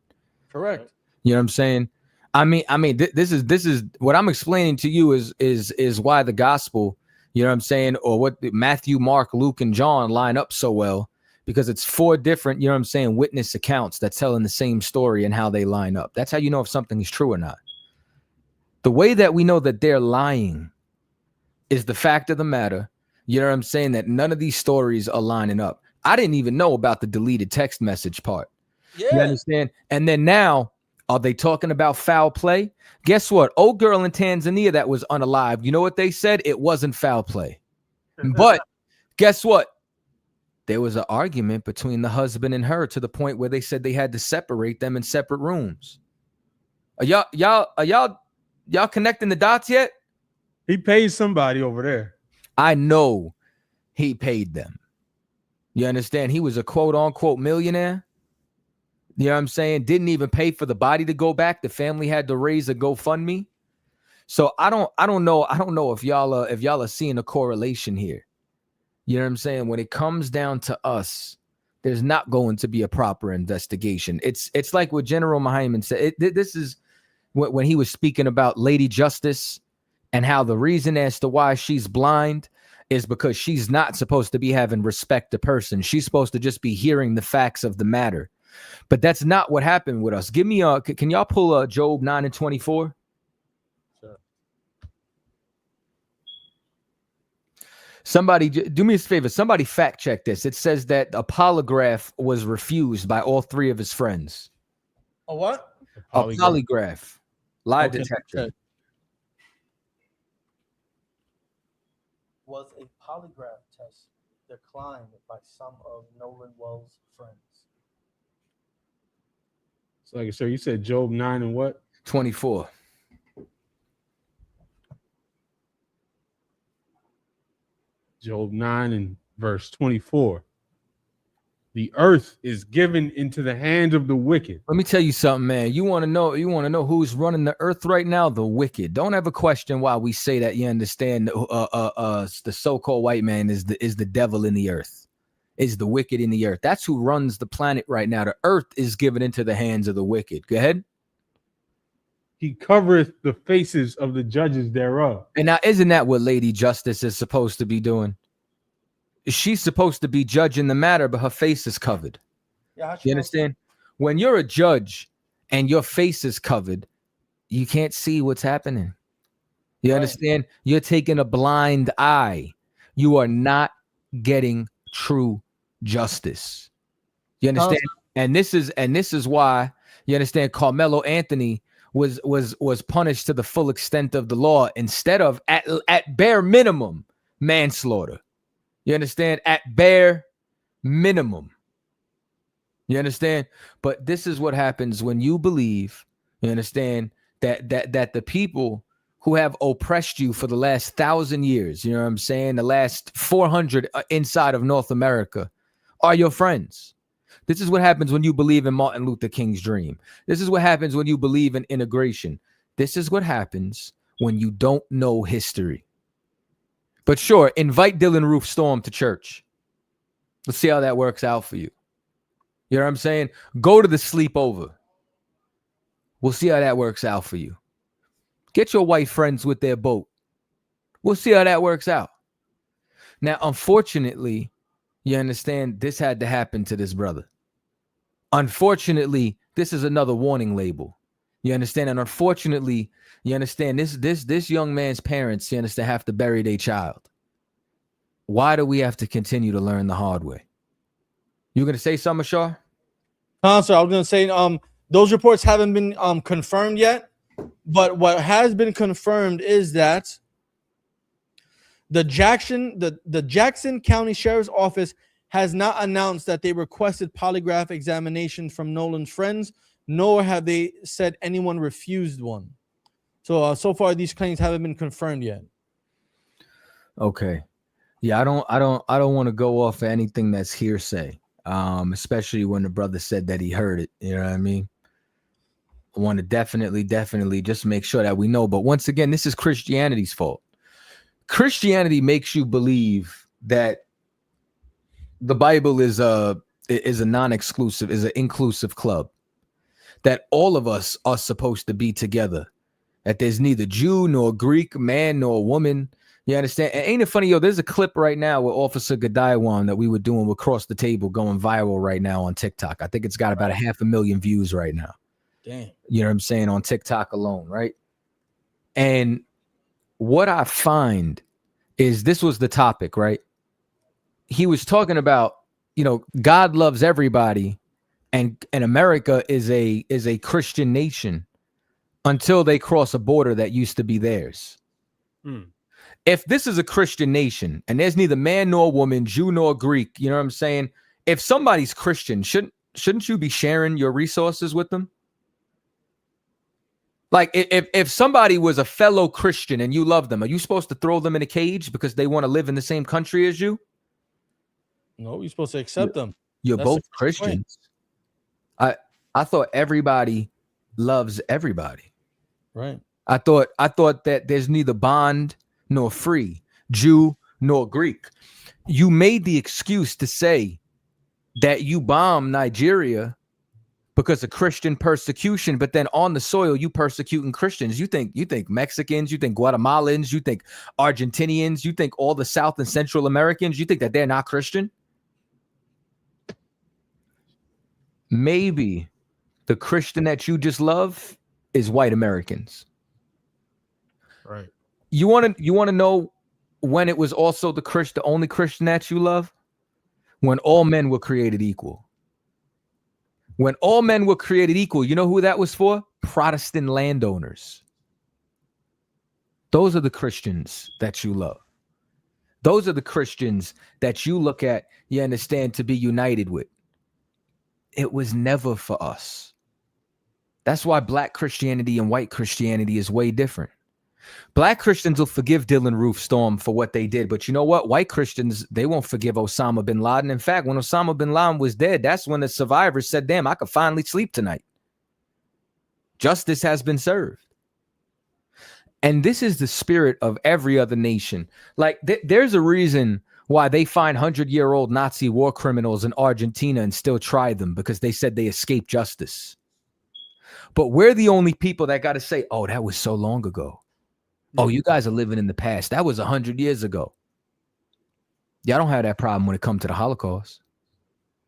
Correct. You know what I'm saying? I mean, this is what I'm explaining to you is why the gospel, you know what I'm saying, or what Matthew, Mark, Luke, and John line up so well, because it's 4 different, you know what I'm saying, witness accounts that's telling the same story and how they line up. That's how you know if something is true or not. The way that we know that they're lying is the fact of the matter, you know what I'm saying, that none of these stories are lining up. I didn't even know about the deleted text message part. Yeah. You understand? And then now, are they talking about foul play? Guess what? Old girl in Tanzania that was unalived, you know what they said? It wasn't foul play. But guess what? There was an argument between the husband and her to the point where they said they had to separate them in separate rooms. Are y'all connecting the dots yet? He paid somebody over there. I know he paid them. You understand? He was a quote unquote millionaire. You know what I'm saying? Didn't even pay for the body to go back. The family had to raise a GoFundMe. So I don't know if y'all are seeing a correlation here. You know what I'm saying? When it comes down to us, there's not going to be a proper investigation. It's like what General Muhammad said. This is when he was speaking about Lady Justice and how the reason as to why she's blind is because she's not supposed to be having respect to person. She's supposed to just be hearing the facts of the matter. But that's not what happened with us. Give me can y'all pull Job 9:24? Sure. Somebody do me a favor. Somebody fact check this. It says that a polygraph was refused by all 3 of his friends. A what? A polygraph. Lie detector. Okay. Was a polygraph test declined by some of Nolan Wells' friends? So like, sir, you said Job 9 and what? 24. Job 9 and verse 24. The earth is given into the hand of the wicked. Let me tell you something, man. You want to know who's running the earth right now? The wicked. Don't ever question why we say that. You understand? The so-called white man is the devil in the earth, is the wicked in the earth. That's who runs the planet right now. The earth is given into the hands of the wicked. Go ahead. He covereth the faces of the judges thereof. And now, isn't that what Lady Justice is supposed to be doing? She's supposed to be judging the matter, but her face is covered. Yeah, you understand? When you're a judge and your face is covered, you can't see what's happening. You understand? You're taking a blind eye. You are not getting true justice. You understand? And this is why, you understand, Carmelo Anthony was punished to the full extent of the law instead of at bare minimum manslaughter. You understand? At bare minimum. You understand? But this is what happens when you believe, you understand, that the people who have oppressed you for the last 1,000 years, you know what I'm saying, the last 400 inside of North America, are your friends. This is what happens when you believe in Martin Luther King's dream. This is what happens when you believe in integration. This is what happens when you don't know history. But sure, invite Dylan Roof Storm to church. Let's see how that works out for you. You know what I'm saying? Go to the sleepover. We'll see how that works out for you. Get your white friends with their boat. We'll see how that works out. Now, unfortunately, you understand, this had to happen to this brother. Unfortunately, this is another warning label. You understand? And unfortunately, you understand, this young man's parents, you understand, have to bury their child. Why do we have to continue to learn the hard way? You going to say something, Shah? So I was going to say, those reports haven't been confirmed yet, but what has been confirmed is that the Jackson County Sheriff's Office has not announced that they requested polygraph examination from Nolan's friends, nor have they said anyone refused one. So so far these claims haven't been confirmed yet. Okay. Yeah, I don't want to go off of anything that's hearsay. Especially when the brother said that he heard it. You know what I mean? I want to definitely just make sure that we know. But once again, this is Christianity's fault. Christianity makes you believe that the Bible is a non-exclusive, is an inclusive club. That all of us are supposed to be together. That there's neither Jew nor Greek, man nor woman. You understand? And ain't it funny, yo? There's a clip right now with Officer Gadiwan that we were doing across the table going viral right now on TikTok. I think it's got about 500,000 views right now. Damn. You know what I'm saying? On TikTok alone, right? And what I find is this was the topic, right? He was talking about, you know, God loves everybody, and America is a Christian nation until they cross a border that used to be theirs. If this is a Christian nation and there's neither man nor woman, Jew nor Greek, you know what I'm saying? If somebody's Christian, shouldn't you be sharing your resources with them? Like if somebody was a fellow Christian and you love them, are you supposed to throw them in a cage because they want to live in the same country as you? No, you're supposed to accept them. You're That's both Christians. I thought everybody loves everybody. Right. I thought that there's neither bond nor free, Jew nor Greek. You made the excuse to say that you bombed Nigeria because of Christian persecution, but then on the soil you persecuting Christians. You think Mexicans, you think Guatemalans, you think Argentinians, you think all the South and Central Americans, you think that they're not Christian? Maybe the Christian that you just love is white Americans. Right. You want to know when it was also the only Christian that you love? When all men were created equal. When all men were created equal, you know who that was for? Protestant landowners. Those are the Christians that you love. Those are the Christians that you look at, you understand, to be united with. It was never for us. That's why black Christianity and white Christianity is way different. Black Christians will forgive Dylan Roof Storm for what they did. But you know what? White Christians, they won't forgive Osama bin Laden. In fact, when Osama bin Laden was dead, that's when the survivors said, damn, I could finally sleep tonight. Justice has been served. And this is the spirit of every other nation. Like there's a reason why they find 100-year-old Nazi war criminals in Argentina and still try them, because they said they escaped justice. But we're the only people that got to say, oh, that was so long ago. Oh, you guys are living in the past. That was 100 years ago. Y'all don't have that problem when it comes to the Holocaust.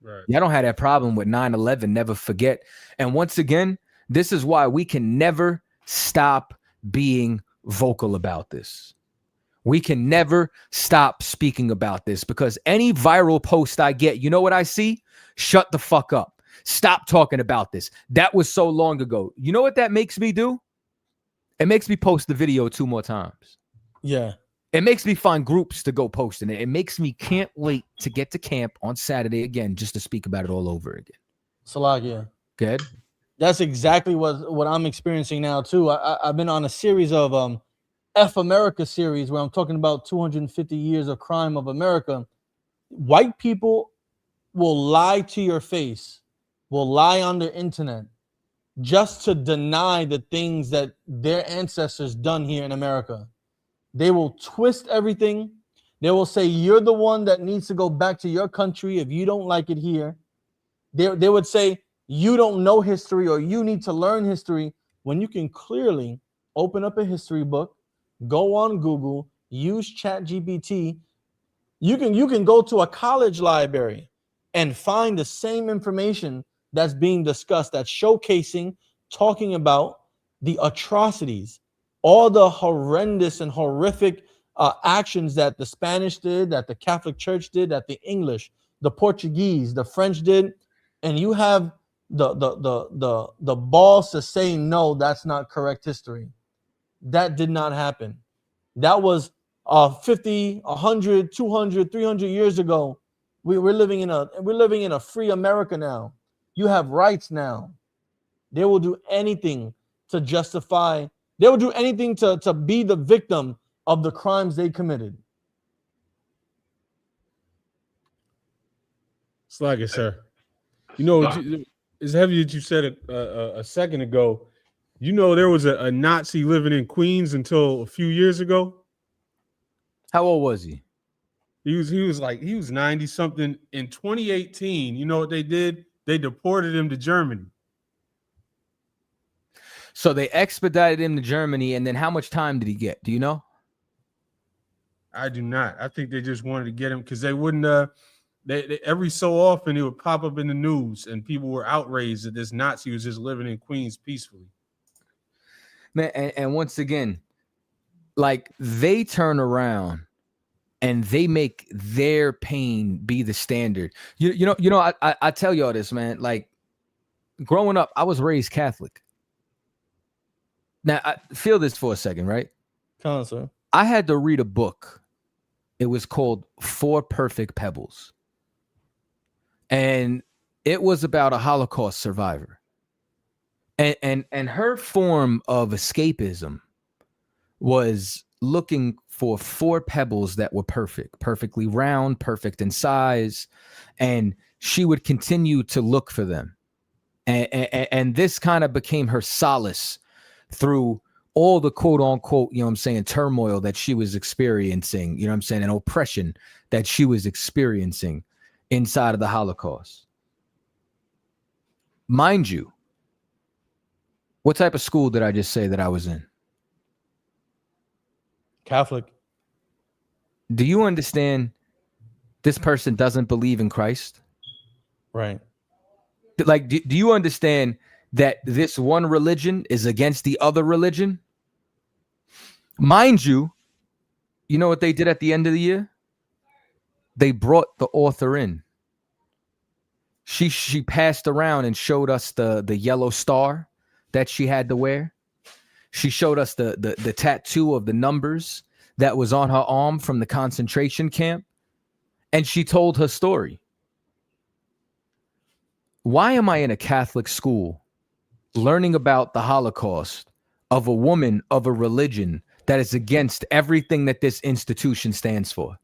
Right. Y'all don't have that problem with 9/11. Never forget. And once again, this is why we can never stop being vocal about this. We can never stop speaking about this, because any viral post I get, you know what I see? Shut the fuck up. Stop talking about this. That was so long ago. You know what that makes me do? It makes me post the video 2 more times. Yeah. It makes me find groups to go post in it. It makes me can't wait to get to camp on Saturday again, just to speak about it all over again. Salakia. Good. That's exactly what I'm experiencing now too. I've been on a series of F America series where I'm talking about 250 years of crime of America. White people will lie to your face, will lie on the internet just to deny the things that their ancestors done here in America. They will twist everything. They will say you're the one that needs to go back to your country if you don't like it here. They would say you don't know history or you need to learn history, when you can clearly open up a history book, go on Google, use ChatGPT. You can go to a college library and find the same information that's being discussed, that's showcasing, talking about the atrocities, all the horrendous and horrific actions that the Spanish did, that the Catholic Church did, that the English, the Portuguese, the French did, and you have the balls to say no, that's not correct history. That did not happen. That was 50, 100, 200, 300 years ago. We're living in a free America now. You have rights now. They will do anything to justify. They will do anything to be the victim of the crimes they committed. It's like it, sir. You know, it's heavy that you said it a second ago. You know, there was a Nazi living in Queens until a few years ago. How old was he? He was 90 something. In 2018, you know what they did? They deported him to Germany. So they expedited him to Germany, and then how much time did he get? Do you know? I do not. I think they just wanted to get him because they wouldn't. They every so often it would pop up in the news, and people were outraged that this Nazi was just living in Queens peacefully. Man, and once again, like, they turn around and they make their pain be the standard. You know. I tell y'all this, man. Like, growing up, I was raised Catholic. Now, I feel this for a second, right? Come on, sir. I had to read a book. It was called Four Perfect Pebbles. And it was about a Holocaust survivor. And her form of escapism was looking for 4 pebbles that were perfectly round, perfect in size. And she would continue to look for them. And this kind of became her solace through all the quote unquote, you know what I'm saying, turmoil that she was experiencing, you know what I'm saying, and oppression that she was experiencing inside of the Holocaust. Mind you, what type of school did I just say that I was in? Catholic. Do you understand this person doesn't believe in Christ? Right. Like, do you understand that this one religion is against the other religion? Mind you, you know what they did at the end of the year? They brought the author in. She passed around and showed us the yellow star that she had to wear. She showed us the tattoo of the numbers that was on her arm from the concentration camp. And she told her story. Why am I in a Catholic school learning about the Holocaust of a woman of a religion that is against everything that this institution stands for?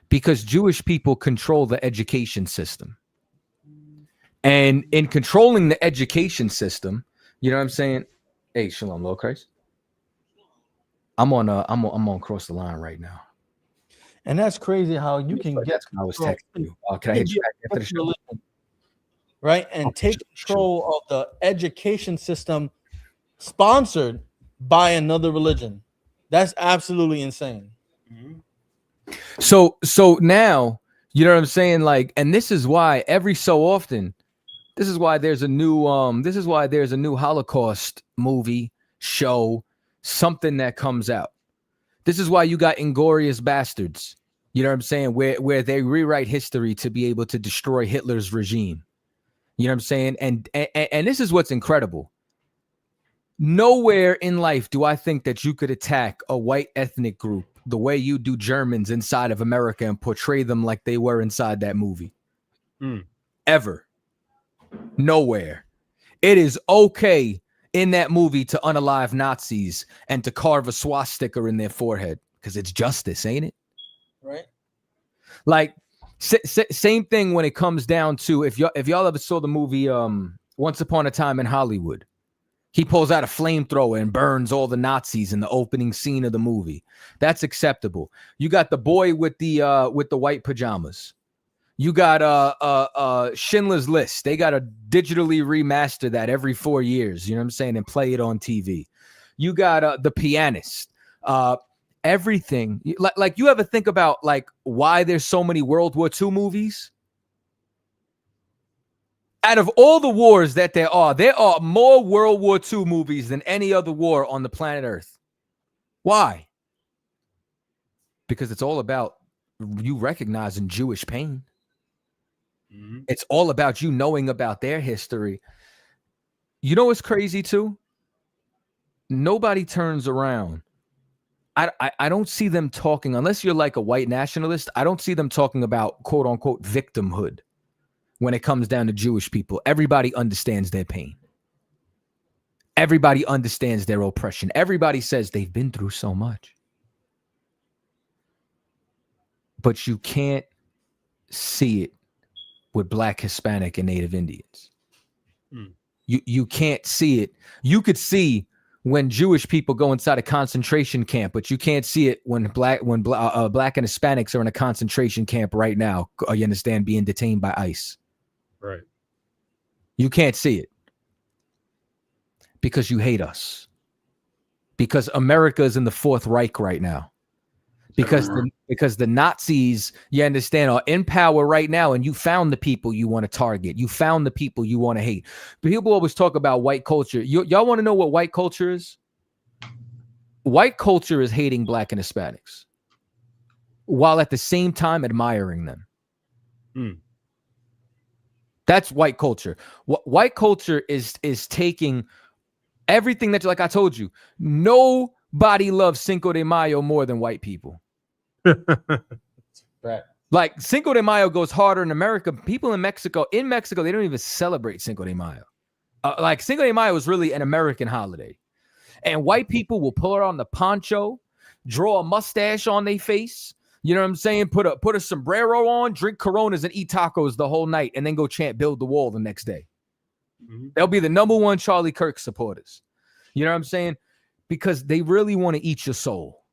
Because Jewish people control the education system. And in controlling the education system, you know what I'm saying? Hey, Shalom, Lord Christ. I'm on cross the line right now. And that's crazy how you can get. I was texting you. Can I hit you back after the show? Right, and take control of the education system sponsored by another religion. That's absolutely insane. So now, you know what I'm saying? Like, and this is why every so often, this is why there's a new Holocaust movie show, something that comes out. This is why you got Inglorious Bastards. You know what I'm saying? Where they rewrite history to be able to destroy Hitler's regime. You know what I'm saying? And this is what's incredible. Nowhere in life do I think that you could attack a white ethnic group the way you do Germans inside of America and portray them like they were inside that movie. Ever. Nowhere. It is okay in that movie to unalive Nazis and to carve a swastika in their forehead because it's justice, ain't it? Right. Like same thing when it comes down to if y'all ever saw the movie Once Upon a Time in Hollywood. He pulls out a flamethrower and burns all the Nazis in the opening scene of the movie. That's acceptable. You got the boy with the white pajamas. You got Schindler's List. They got to digitally remaster that every 4 years, you know what I'm saying, and play it on TV. You got The Pianist. Everything. Like you ever think about like why there's so many World War II movies? Out of all the wars that there are more World War II movies than any other war on the planet Earth. Why? Because it's all about you recognizing Jewish pain. It's all about you knowing about their history. You know what's crazy too? Nobody turns around. I don't see them talking, unless you're like a white nationalist, I don't see them talking about quote unquote victimhood when it comes down to Jewish people. Everybody understands their pain. Everybody understands their oppression. Everybody says they've been through so much. But you can't see it with Black, Hispanic, and Native Indians. You can't see it. You could see when Jewish people go inside a concentration camp, but you can't see it when Black and Hispanics are in a concentration camp right now. You understand? Being detained by ICE. Right. You can't see it because you hate us. Because America is in the Fourth Reich right now. Because the Nazis, you understand, are in power right now, and you found the people you want to target. You found the people you want to hate. But people always talk about white culture. Y'all want to know what white culture is? White culture is hating Black and Hispanics while at the same time admiring them. That's white culture. White culture is taking everything that, like I told you, nobody loves Cinco de Mayo more than white people. Right. Like Cinco de Mayo goes harder in America. People in Mexico, they don't even celebrate Cinco de Mayo. Like Cinco de Mayo is really an American holiday. And white people will pull on the poncho, draw a mustache on their face. You know what I'm saying? Put a sombrero on, drink Coronas and eat tacos the whole night, and then go chant "Build the Wall" the next day. They'll be the #1 Charlie Kirk supporters. You know what I'm saying? Because they really want to eat your soul.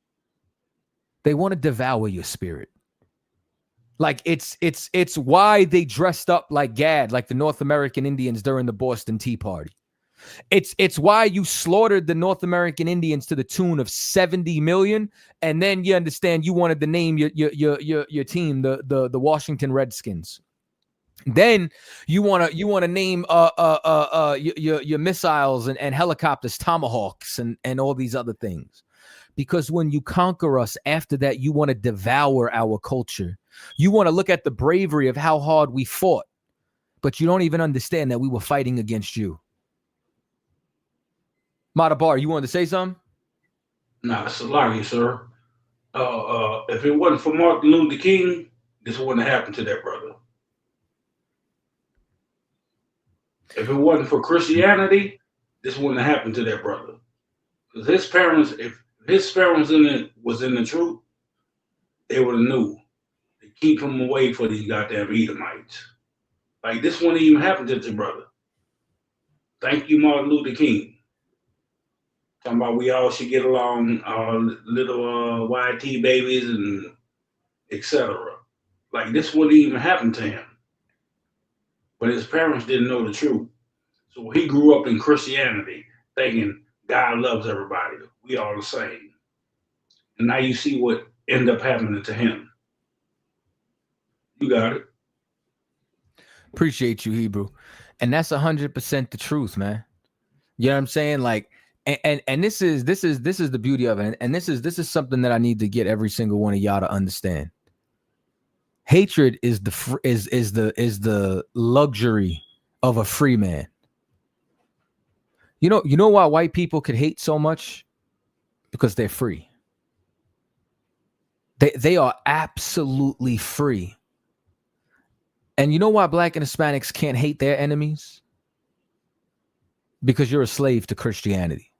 They want to devour your spirit. Like it's why they dressed up like Gad, like the North American Indians during the Boston Tea Party. It's why you slaughtered the North American Indians to the tune of 70 million, and then you understand you wanted to name your team the Washington Redskins. Then you want to name your missiles and helicopters Tomahawks and all these other things. Because when you conquer us, after that, you want to devour our culture. You want to look at the bravery of how hard we fought, but you don't even understand that we were fighting against you. Matabar, you wanted to say something? Nah, Salami, sir. If it wasn't for Martin Luther King, this wouldn't have happened to that brother. If it wasn't for Christianity, this wouldn't have happened to that brother. Because his parents, if his parents was in the truth, they would have knew to keep him away from these goddamn Edomites. Like this wouldn't even happen to the brother. Thank you, Martin Luther King. Talking about we all should get along, little YT babies and etc. Like this wouldn't even happen to him. But his parents didn't know the truth. So he grew up in Christianity thinking God loves everybody. We all the same. And now you see what ended up happening to him. You got it. Appreciate you, Hebrew. And that's 100% the truth, man. You know what I'm saying? Like, And this is the beauty of it. And this is something that I need to get every single one of y'all to understand. Hatred is the luxury of a free man. You know why white people could hate so much? Because they're free. They are absolutely free. And you know why black and Hispanics can't hate their enemies? Because you're a slave to Christianity.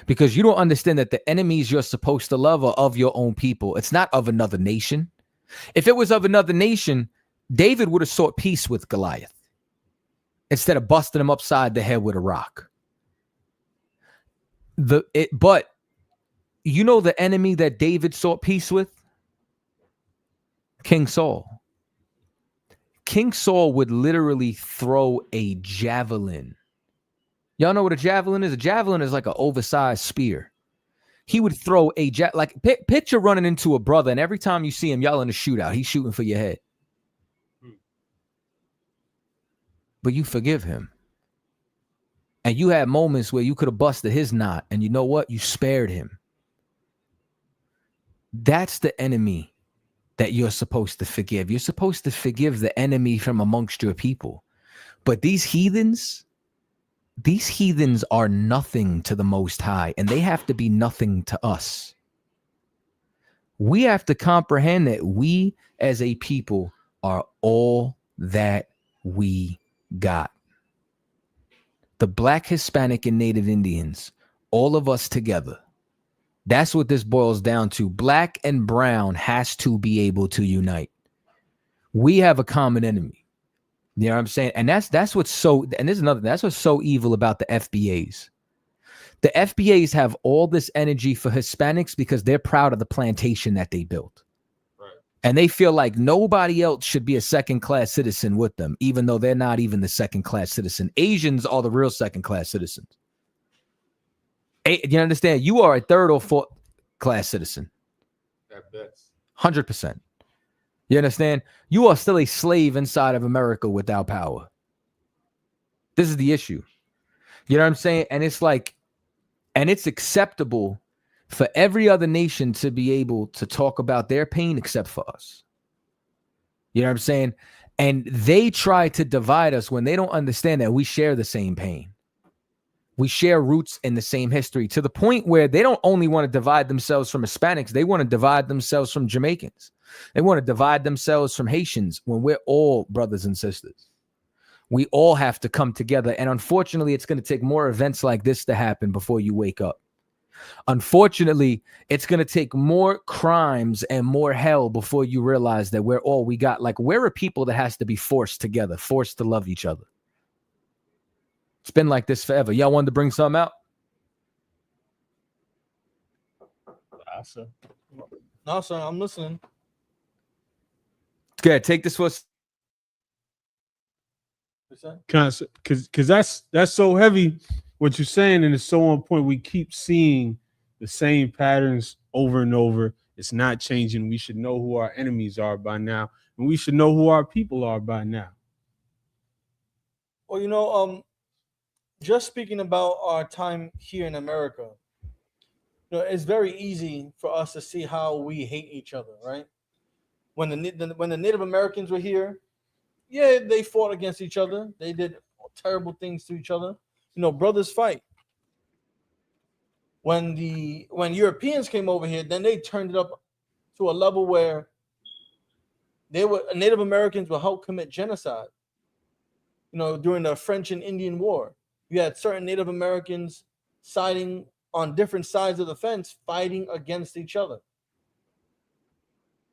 Because you don't understand that the enemies you're supposed to love are of your own people. It's not of another nation. If it was of another nation, David would have sought peace with Goliath instead of busting him upside the head with a rock. But you know the enemy that David sought peace with? King Saul. King Saul would literally throw a javelin. Y'all know what a javelin is? A javelin is like an oversized spear. He would throw a picture running into a brother, and every time you see him, y'all in a shootout, he's shooting for your head. But you forgive him. And you had moments where you could have busted his knot, and you know what? You spared him. That's the enemy that you're supposed to forgive. You're supposed to forgive the enemy from amongst your people. But these heathens are nothing to the Most High, and they have to be nothing to us. We have to comprehend that we as a people are all that we got. The Black, Hispanic, and Native Indians, all of us together. That's what this boils down to. Black and brown has to be able to unite. We have a common enemy. You know what I'm saying? And that's what's so, and there's another, that's what's so evil about the FBAs. The FBAs have all this energy for Hispanics because they're proud of the plantation that they built. Right. And they feel like nobody else should be a second-class citizen with them, even though they're not even the second-class citizen. Asians are the real second-class citizens. You understand? You are a third or fourth class citizen. That bets. 100%. You understand? You are still a slave inside of America without power. This is the issue. You know what I'm saying? And it's like, and it's acceptable for every other nation to be able to talk about their pain except for us. You know what I'm saying? And they try to divide us when they don't understand that we share the same pain. We share roots in the same history, to the point where they don't only want to divide themselves from Hispanics, they want to divide themselves from Jamaicans. They want to divide themselves from Haitians when we're all brothers and sisters. We all have to come together. And unfortunately, it's going to take more events like this to happen before you wake up. Unfortunately, it's going to take more crimes and more hell before you realize that we're all we got. Like, we're a people that has to be forced together, forced to love each other. It's been like this forever. Y'all wanted to bring something out? Awesome. No, sir, I'm listening. Good. Take this for because that's so heavy what you're saying, and it's so on point. We keep seeing the same patterns over and over. It's not changing. We should know who our enemies are by now, and we should know who our people are by now. Well, you know, just speaking about our time here in America, you know, it's very easy for us to see how we hate each other, right? When the Native Americans were here, yeah, they fought against each other. They did terrible things to each other. You know, brothers fight. When Europeans came over here, then they turned it up to a level where Native Americans will help commit genocide. You know, during the French and Indian War, you had certain Native Americans siding on different sides of the fence, fighting against each other.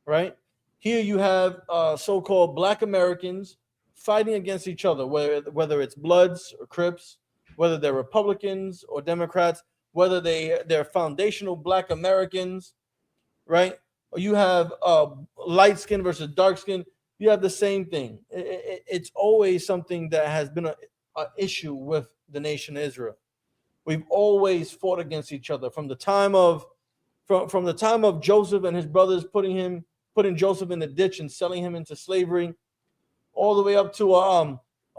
Right? Here you have so-called Black Americans fighting against each other, whether it's Bloods or Crips, whether they're Republicans or Democrats, whether they're foundational Black Americans, right? Or you have light skin versus dark skin. You have the same thing. It's always something that has been an issue with the nation of Israel. We've always fought against each other from the time of Joseph and his brothers putting Joseph in the ditch and selling him into slavery, all the way up to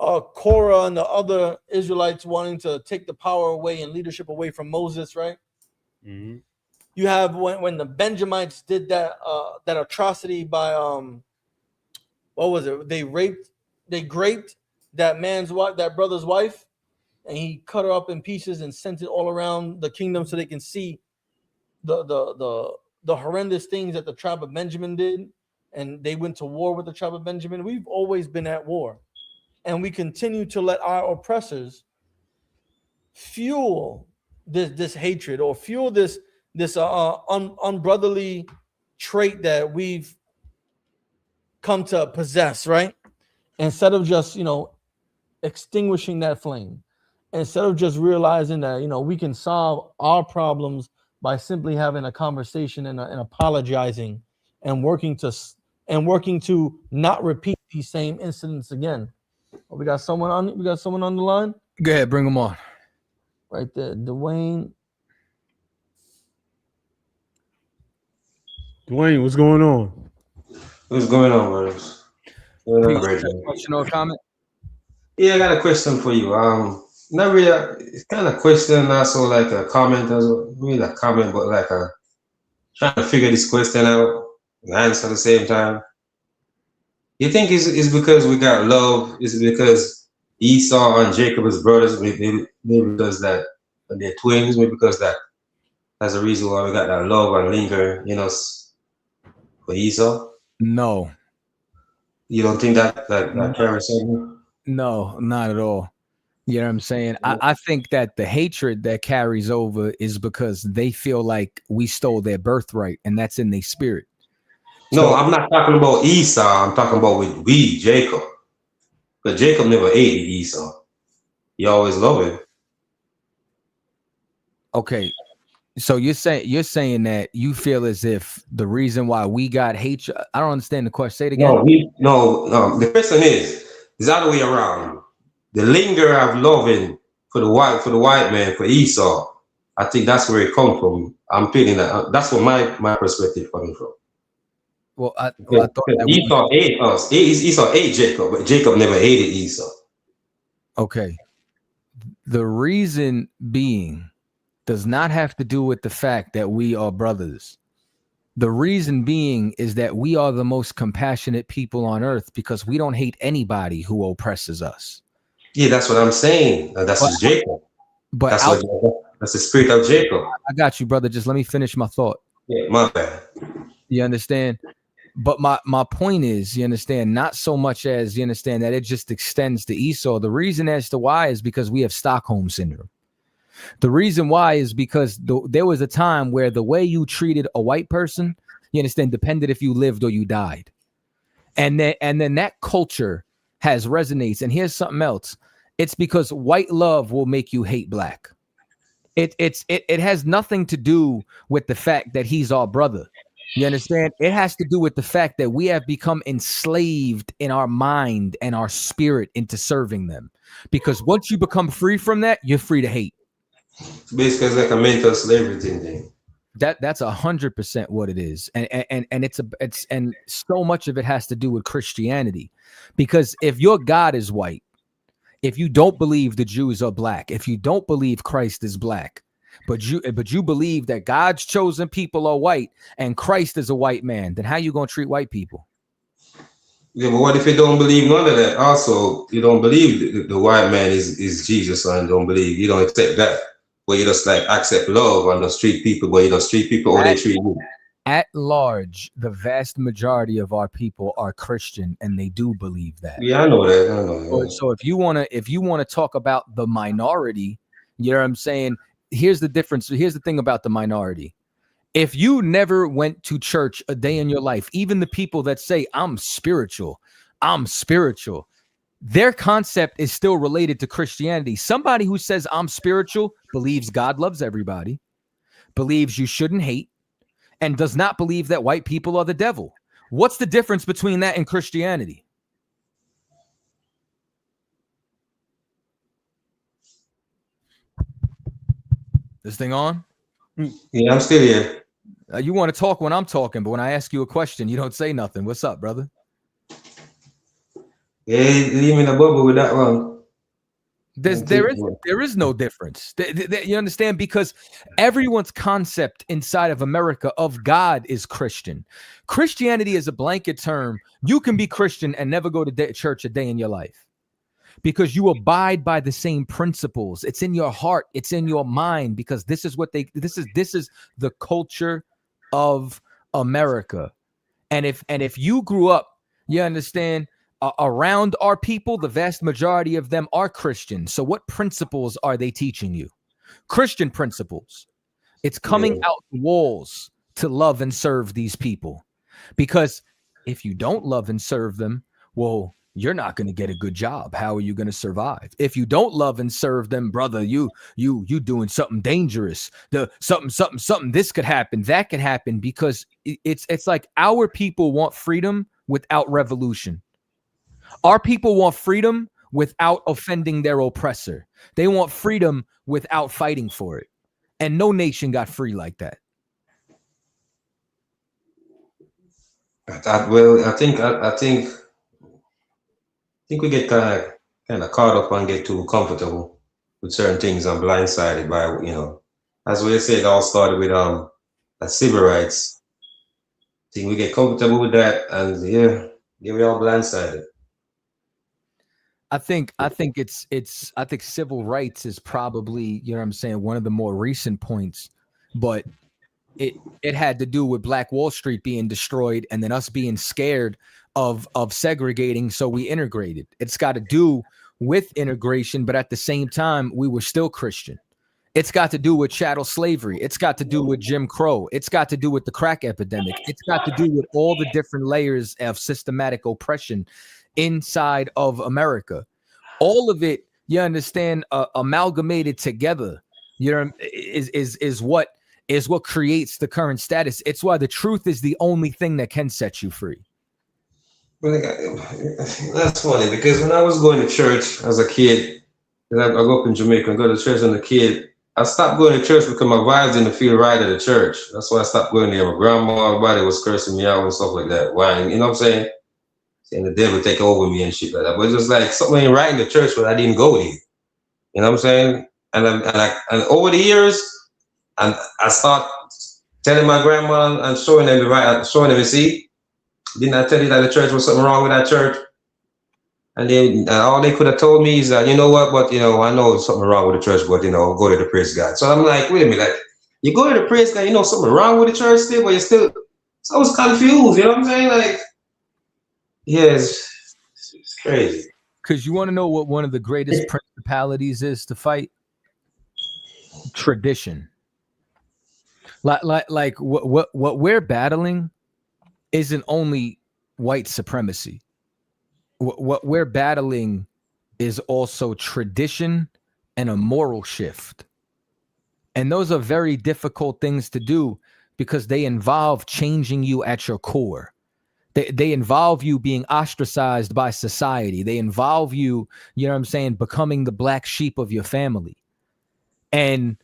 Korah and the other Israelites wanting to take the power away and leadership away from Moses, right? Mm-hmm. You have when the Benjamites did that atrocity by what was it? They graped that man's wife, that brother's wife, and he cut her up in pieces and sent it all around the kingdom so they can see the horrendous things that the tribe of Benjamin did, and they went to war with the tribe of Benjamin. We've always been at war, and we continue to let our oppressors fuel this hatred or fuel this unbrotherly trait that we've come to possess, right? Instead of just extinguishing that flame, instead of just realizing that we can solve our problems by simply having a conversation and apologizing and working to not repeat these same incidents again. We got someone on the line. Go ahead, bring them on. Right there, Dwayne. Dwayne, what's going on? What's going on, brothers? Question or comment? Yeah, I got a question for you. Not really. It's kind of question, not so like a comment, as really a comment, but like a trying to figure this question out and answer at the same time. You think it's because we got love? Is it because Esau and Jacob is brothers? Maybe because that they're twins. Maybe because that's the reason why we got that love and linger, for Esau. No. You don't think that carries something? No, not at all. You know what I'm saying? I think that the hatred that carries over is because they feel like we stole their birthright, and that's in their spirit. No, I'm not talking about Esau. I'm talking about with Jacob. But Jacob never hated Esau. He always loved him. Okay. So you're saying that you feel as if the reason why we got hatred. I don't understand the question. Say it again. No. The question is the other way around. The linger of loving for the white man, for Esau. I think that's where it comes from. I'm feeling that. That's where my perspective coming from. Well, I thought that Esau ate us. Esau ate Jacob, but Jacob never hated Esau. Okay. The reason being does not have to do with the fact that we are brothers. The reason being is that we are the most compassionate people on earth because we don't hate anybody who oppresses us. Yeah, that's what I'm saying. That's Jacob. But that's the spirit of Jacob. I got you, brother. Just let me finish my thought. Yeah, my bad. You understand? But my point is, you understand, not so much as you understand that it just extends to Esau. The reason as to why is because we have Stockholm syndrome. The reason why is because there was a time where the way you treated a white person, you understand, depended if you lived or you died. And then that culture resonates. And here's something else. It's because white love will make you hate black. It has nothing to do with the fact that he's our brother. You understand? It has to do with the fact that we have become enslaved in our mind and our spirit into serving them. Because once you become free from that, you're free to hate. Basically, it's like a mental slavery thing. That's 100% what it is, and it's so much of it has to do with Christianity, because if your God is white, if you don't believe the Jews are black, if you don't believe Christ is black, but you believe that God's chosen people are white and Christ is a white man, then how you gonna treat white people? Yeah, but what if you don't believe none of that? Also, you don't believe the white man is Jesus, and don't believe, you don't accept that. Where you just like accept love and just treat people, where you just treat people or they treat you. At large, the vast majority of our people are Christian, and they do believe that. Yeah, I know that. So if you wanna talk about the minority, you know what I'm saying? Here's the difference. Here's the thing about the minority. If you never went to church a day in your life, even the people that say I'm spiritual, their concept is still related to Christianity. Somebody who says I'm spiritual believes God loves everybody, believes you shouldn't hate, and does not believe that white people are the devil. What's the difference between that and Christianity? This thing on? Yeah, I'm still here. You want to talk when I'm talking, but when I ask you a question, you don't say nothing. What's up, brother? Yeah, leave me in a bubble with that one. There is no difference. You understand? Because everyone's concept inside of America of God is Christian. Christianity is a blanket term. You can be Christian and never go to church a day in your life because you abide by the same principles. It's in your heart. It's in your mind because this is the culture of America. And if you grew up, you understand, around our people, the vast majority of them are Christian. So what principles are they teaching you? Christian principles. It's coming out the walls to love and serve these people. Because if you don't love and serve them, well, you're not going to get a good job. How are you going to survive? If you don't love and serve them, brother, you doing something dangerous. Something. This could happen. That could happen. Because it's like our people want freedom without revolution. Our people want freedom without offending their oppressor. They want freedom without fighting for it. And no nation got free like that. I think we get kind of caught up and get too comfortable with certain things and blindsided by, as we say, it all started with civil rights. I think we get comfortable with that and we all blindsided. I think civil rights is probably, one of the more recent points, but it had to do with Black Wall Street being destroyed and then us being scared of segregating, so we integrated. It's got to do with integration, but at the same time, we were still Christian. It's got to do with chattel slavery. It's got to do with Jim Crow. It's got to do with the crack epidemic. It's got to do with all the different layers of systematic oppression inside of America. All of it, you understand, amalgamated together, is what creates the current status. It's why the truth is the only thing that can set you free. Well, that's funny because when I was going to church as a kid, I grew up in Jamaica and go to church as a kid, I stopped going to church because my vibes didn't feel right at the church. That's why I stopped going there. My grandma, everybody was cursing me out and stuff like that. Why? You know what I'm saying? And the devil take over me and shit like that. But it's just like something ain't right in the church, but I didn't go there. You know what I'm saying? And over the years, and I start telling my grandma and showing them, see, didn't I tell you that the church was something wrong with that church? And then all they could have told me is that, you know what, but I know something wrong with the church, but go to the praise God. So I'm like, wait a minute, like, you go to the praise God, something wrong with the church still, but you're still, so I was confused, you know what I'm saying? Like, it's crazy. Because you want to know what one of the greatest principalities is to fight? Tradition. Like what we're battling isn't only white supremacy. What we're battling is also tradition and a moral shift. And those are very difficult things to do because they involve changing you at your core. They involve you being ostracized by society. They involve you, becoming the black sheep of your family. And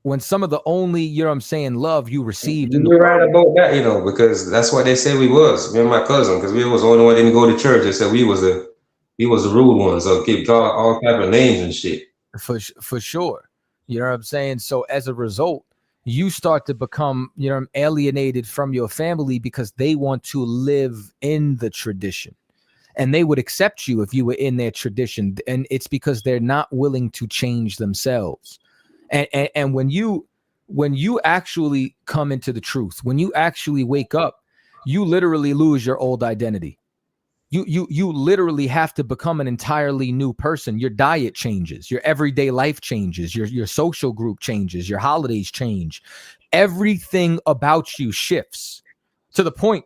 when some of the only, love you received. You're right about that, because that's what they said we was. Me and my cousin, because we was the only one that didn't go to church. They said we was the rude ones. So keep all type of names and shit. For sure. You know what I'm saying? So as a result, you start to become, alienated from your family because they want to live in the tradition. And they would accept you if you were in their tradition. And it's because they're not willing to change themselves. And when you actually come into the truth, when you actually wake up, you literally lose your old identity. You literally have to become an entirely new person. Your diet changes, your everyday life changes, your social group changes, your holidays change. Everything about you shifts to the point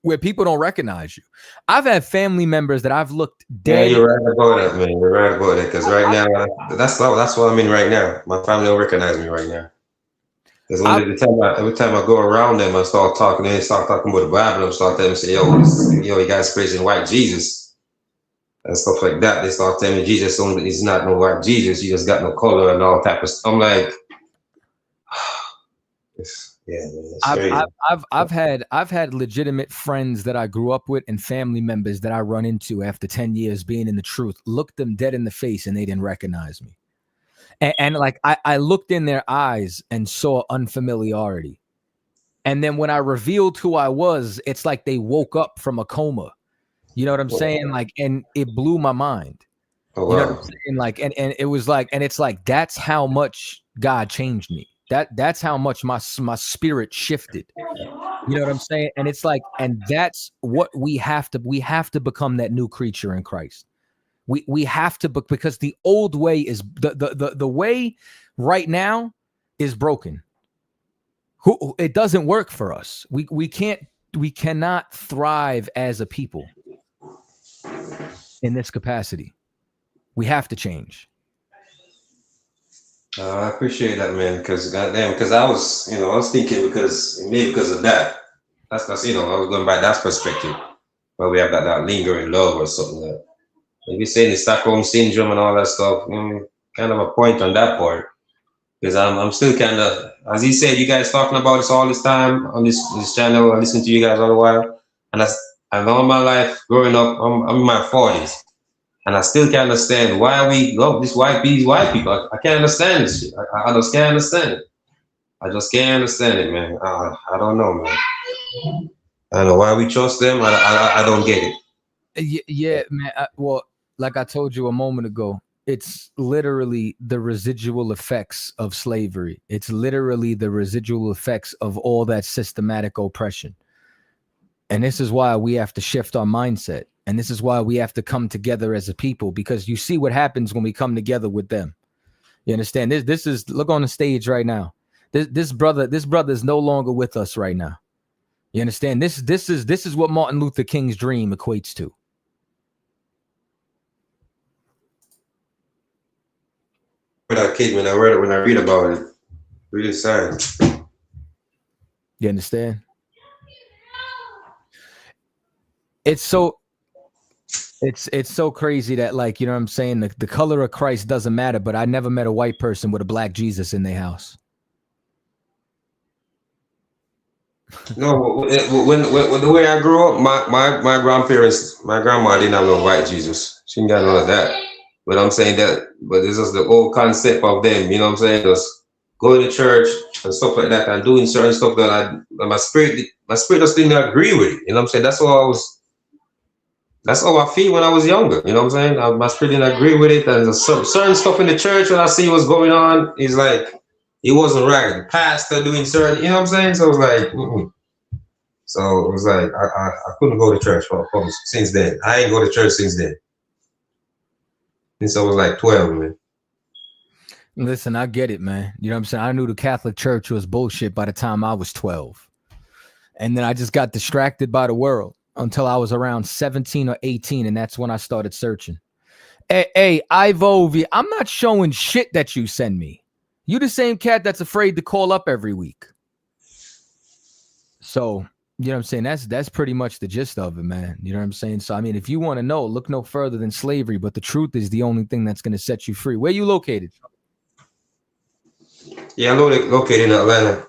where people don't recognize you. I've had family members that I've looked dead. Yeah, you're right about that, man. You're right about it. Because right now, that's what I'm in right now. My family don't recognize me right now. Because every time I go around them, I start talking. They start talking about the Bible. I start telling them, say, you guys praising white Jesus and stuff like that. They start telling me Jesus, he's not no white Jesus. He just got no color and all type of stuff. I'm like, Yeah, man, that's crazy. I've had legitimate friends that I grew up with and family members that I run into after 10 years being in the truth, looked them dead in the face and they didn't recognize me. And like I looked in their eyes and saw unfamiliarity. And then when I revealed who I was, it's like they woke up from a coma. You know what I'm saying? Like, and it blew my mind. Oh, wow. You know what I'm saying? Like, and it was like, and it's like, that's how much God changed me. That's how much my spirit shifted. You know what I'm saying? And it's like, and that's what we have to become, that new creature in Christ. We have to, because the old way is the way right now is broken. It doesn't work for us. We cannot thrive as a people in this capacity. We have to change. I appreciate that, man. Because goddamn, because I was thinking because of that. That's I was going by that perspective, where we have that lingering love or something. That maybe saying the Stockholm syndrome and all that stuff. Kind of a point on that part, because I'm still kind of, as he said, you guys talking about this all this time on this channel. I listen to you guys all the while, and all my life growing up, I'm in my 40s. And I still can't understand why we love these white people. I can't understand this shit. I just can't understand it. I just can't understand it, man. I don't know, man. I don't know why we trust them. I don't get it. Yeah, man. Well, like I told you a moment ago, it's literally the residual effects of slavery. It's literally the residual effects of all that systematic oppression. And this is why we have to shift our mindset. And this is why we have to come together as a people, because you see what happens when we come together with them. You understand? This is, look on the stage right now. This brother is no longer with us right now. You understand? This is what Martin Luther King's dream equates to. That kid, when I read about it, really sad. You understand? It's so crazy that, like, you know what I'm saying? The color of Christ doesn't matter, but I never met a white person with a black Jesus in their house. No, when the way I grew up, my grandparents, my grandma didn't have no white Jesus. She didn't got none of that. But I'm saying that, but this is the old concept of them, you know what I'm saying? Just going to church and stuff like that and doing certain stuff that my spirit just didn't agree with it. You know what I'm saying? That's how I feel when I was younger. You know what I'm saying? My spirit didn't agree with it. And certain stuff in the church, when I see what's going on, is like, it wasn't right. The pastor doing certain, you know what I'm saying? So it was like, So it was like, I couldn't go to church since then. I ain't go to church since then. Since I was like 12, man. Listen, I get it, man. You know what I'm saying? I knew the Catholic Church was bullshit by the time I was 12. And then I just got distracted by the world until I was around 17 or 18, and that's when I started searching. Hey, Ivovi, I'm not showing shit that you send me. You the same cat that's afraid to call up every week. So, you know what I'm saying? That's pretty much the gist of it, man. You know what I'm saying? So, I mean, if you want to know, look no further than slavery, but the truth is the only thing that's going to set you free. Where you located? Yeah, I'm located in Atlanta.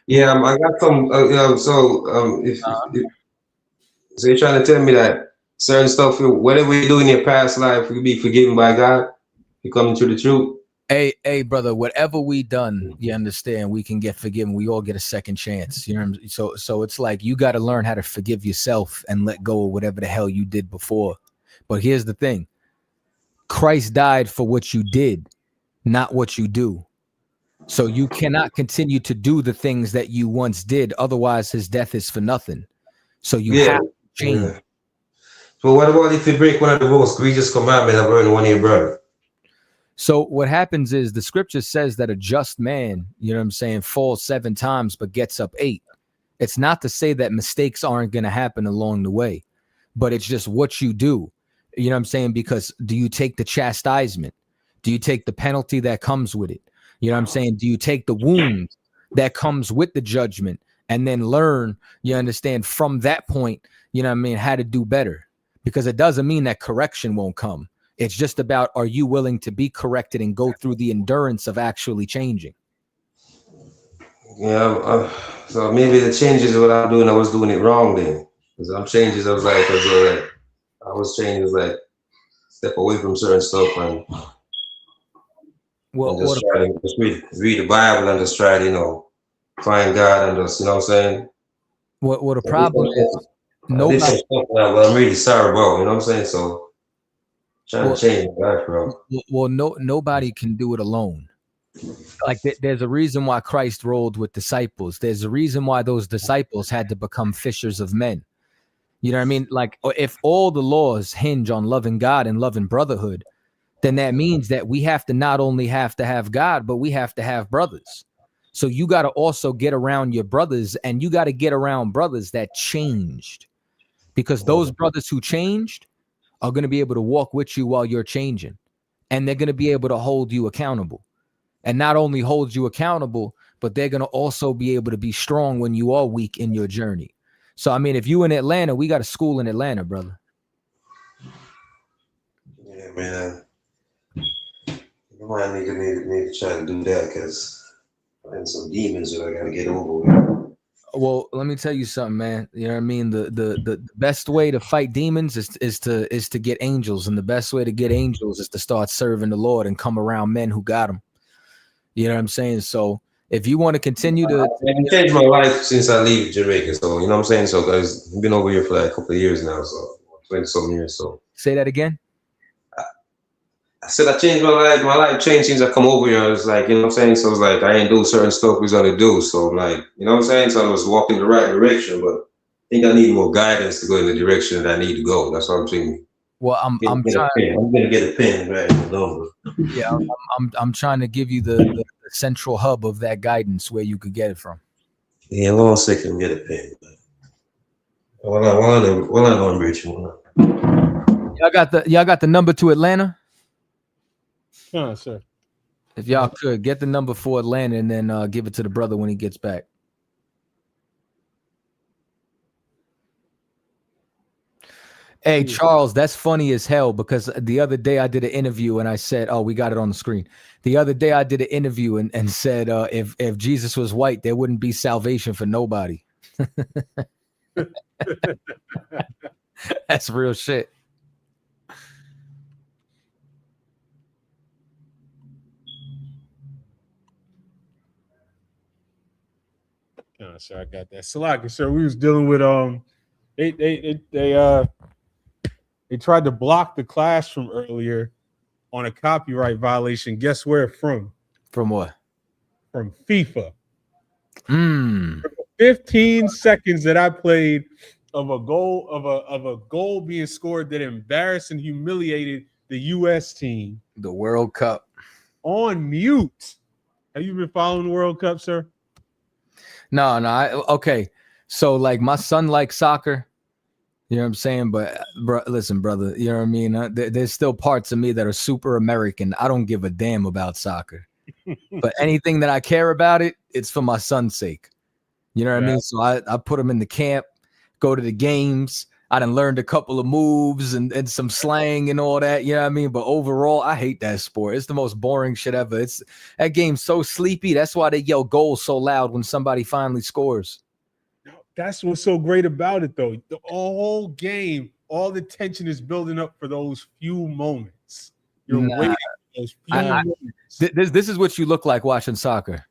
Yeah, I got some, so you're trying to tell me that certain stuff, whatever you do in your past life, you'll be forgiven by God. You come into the truth. Hey, brother, whatever we done, you understand, we can get forgiven. We all get a second chance. You know what I'm saying? So it's like you got to learn how to forgive yourself and let go of whatever the hell you did before. But here's the thing. Christ died for what you did, not what you do. So you cannot continue to do the things that you once did. Otherwise, his death is for nothing. So you have to change. Yeah. So what about if you break one of the most egregious commandments of burning one of your brother? So what happens is the scripture says that a just man, you know what I'm saying, falls 7 times but gets up 8. It's not to say that mistakes aren't going to happen along the way, but it's just what you do. You know what I'm saying? Because do you take the chastisement? Do you take the penalty that comes with it? You know what I'm saying? Do you take the wound that comes with the judgment and then learn, you understand, from that point, you know what I mean, how to do better? Because it doesn't mean that correction won't come. It's just about, are you willing to be corrected and go through the endurance of actually changing? Yeah, so maybe the changes what I'm doing, I was doing it wrong then. Because I'm changes, I was changing like step away from certain stuff and just try to just read the Bible and just try to, find God and just, you know what I'm saying? What the So problem is, I did some nobody. stuff now, but I'm really sorry, bro. You know what I'm saying? So trying Well, to change my life, bro. nobody can do it alone. Like there's a reason why Christ rolled with disciples. There's a reason why those disciples had to become fishers of men. You know what I mean? Like if all the laws hinge on loving God and loving brotherhood, then that means that we have to not only have to have God, but we have to have brothers. So you got to also get around your brothers, and you got to get around brothers that changed, because those brothers who changed are going to be able to walk with you while you're changing, and they're going to be able to hold you accountable. And not only hold you accountable, but they're going to also be able to be strong when you are weak in your journey. So, I mean, if you in Atlanta, we got a school in Atlanta, brother. Yeah, man. You might need to try to do that because I'm some demons that I got to get over with. Well, let me tell you something, man. You know what I mean? The best way to fight demons is to get angels, and the best way to get angels is to start serving the Lord and come around men who got them. You know what I'm saying? So if you want to continue to I've changed my life since I leave Jamaica. So, you know what I'm saying? So, guys, I've been over here for like a couple of years now. So, 20-something years. So, say that again. I said I changed my life. My life changed since I come over here. It's like, you know what I'm saying? So, it's like I ain't do certain stuff we was going to do. So, like, you know what I'm saying? So, I was walking the right direction, but I think I need more guidance to go in the direction that I need to go. That's what I'm saying. Well, I'm trying. I'm gonna get a pen right over. Yeah, I'm trying to give you the central hub of that guidance where you could get it from. Yeah, hold on a second, get a pen. While I'm on Richmond. Y'all got the number to Atlanta? Sir. If y'all could get the number for Atlanta and then give it to the brother when he gets back. Hey, Charles, that's funny as hell, because the other day I did an interview and I said, oh, we got it on the screen. The other day I did an interview and said, if Jesus was white, there wouldn't be salvation for nobody. That's real shit. Sir, I got that. Salaki, sir, we was dealing with they tried to block the class from earlier on a copyright violation. Guess where from? From what? From FIFA. 15 seconds that I played of a goal being scored that embarrassed and humiliated the U.S. team. The World Cup. On mute. Have you been following the World Cup, sir? No. Okay. So, like, my son likes soccer. You know what I'm saying? But listen, brother, you know what I mean? There's still parts of me that are super American. I don't give a damn about soccer. But anything that I care about it's for my son's sake. You know what I mean? So I put him in the camp, go to the games. I done learned a couple of moves and some slang and all that. You know what I mean? But overall, I hate that sport. It's the most boring shit ever. That game's so sleepy. That's why they yell goals so loud when somebody finally scores. That's what's so great about it, though. The whole game, all the tension is building up for those few moments. You're waiting for those few moments. This is what you look like watching soccer.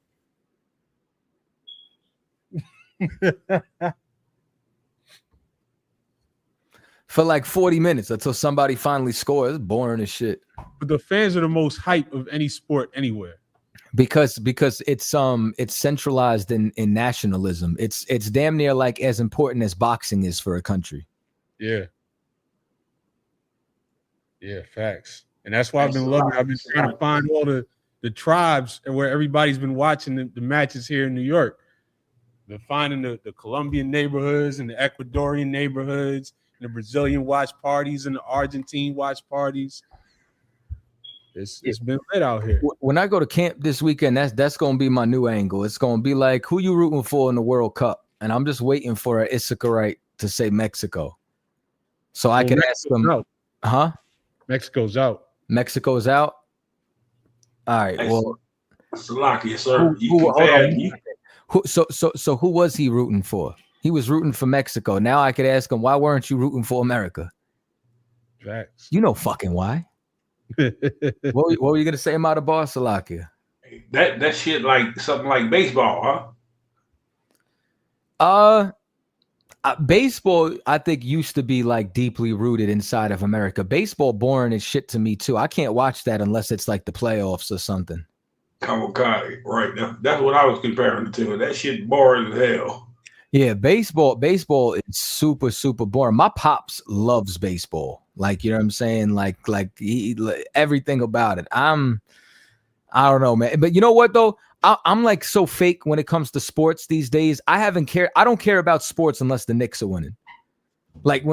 For like 40 minutes until somebody finally scores. It's boring as shit. But the fans are the most hype of any sport anywhere. Because it's centralized in nationalism. It's damn near like as important as boxing is for a country. Yeah, facts. And that's why I've been loving it. I've been trying to find all the tribes and where everybody's been watching the matches here in New York. Been finding the Colombian neighborhoods and the Ecuadorian neighborhoods and the Brazilian watch parties and the Argentine watch parties. It's been lit out here. When I go to camp this weekend, that's going to be my new angle. It's going to be like, who you rooting for in the World Cup? And I'm just waiting for an Issacharite to say Mexico. So I can ask them, out. Huh? Mexico's out. Mexico's out? All right, well. Salakia, sir. So who was he rooting for? He was rooting for Mexico. Now I could ask him, why weren't you rooting for America? Facts. You know fucking why. What were you gonna say about Barcelona? That shit like something like baseball, huh? Baseball, I think, used to be like deeply rooted inside of America. Baseball boring as shit to me too. I can't watch that unless it's like the playoffs or something. Kamikaze, right? That's what I was comparing it to. That shit boring as hell. Yeah, baseball is super, super boring. My pops loves baseball. Like, you know what I'm saying? Like everything about it. I don't know, man. But you know what though? I'm like so fake when it comes to sports these days. I don't care about sports unless the Knicks are winning. Like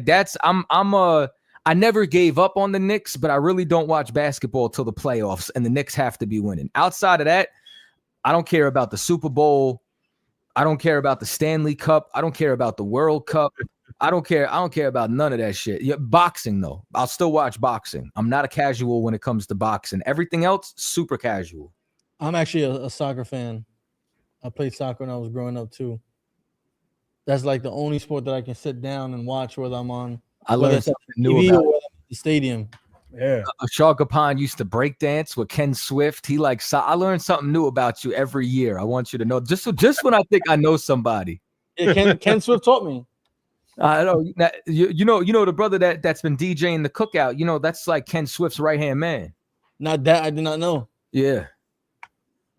that's I never gave up on the Knicks, but I really don't watch basketball till the playoffs, and the Knicks have to be winning. Outside of that, I don't care about the Super Bowl. I don't care about the Stanley Cup. I don't care about the World Cup. I don't care about none of that shit. Yeah, boxing though. I'll still watch boxing. I'm not a casual when it comes to boxing. Everything else, super casual. I'm actually a soccer fan. I played soccer when I was growing up too. That's like the only sport that I can sit down and watch whether I'm on. I learned something new TV about or at the stadium. Yeah. Shaka Khan used to break dance with Ken Swift. I learned something new about you every year. I want you to know. Just when I think I know somebody. Yeah, Ken Swift taught me. I know. You know the brother that's been DJing the cookout. You know that's like Ken Swift's right hand man. Not that I did not know. Yeah.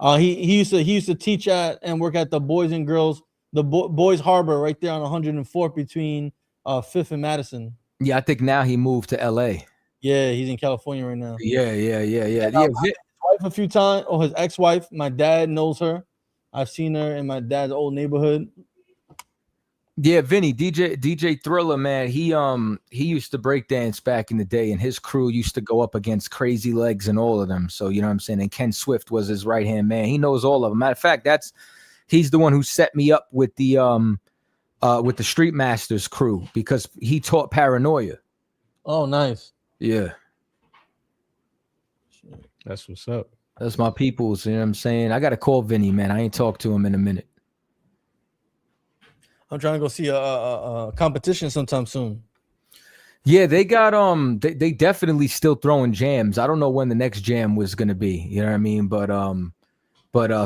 He used to teach at and work at the Boys and Girls, the Boys Harbor right there on 104th between 5th and Madison. Yeah, I think now he moved to LA. Yeah, he's in California right now. Yeah. His wife a few times, or his ex-wife. My dad knows her. I've seen her in my dad's old neighborhood. Yeah, Vinny, DJ Thriller, man, he used to break dance back in the day, and his crew used to go up against Crazy Legs and all of them. So you know what I'm saying. And Ken Swift was his right hand man. He knows all of them. Matter of fact, he's the one who set me up with the Street Masters crew because he taught Paranoia. Oh, nice. Yeah, That's what's up. that's my peoples. You know what I'm saying. I got to call Vinny, man. I ain't talked to him in a minute. I'm trying to go see a competition sometime soon. Yeah, they got they definitely still throwing jams. I don't know when the next jam was gonna be. You know what I mean? But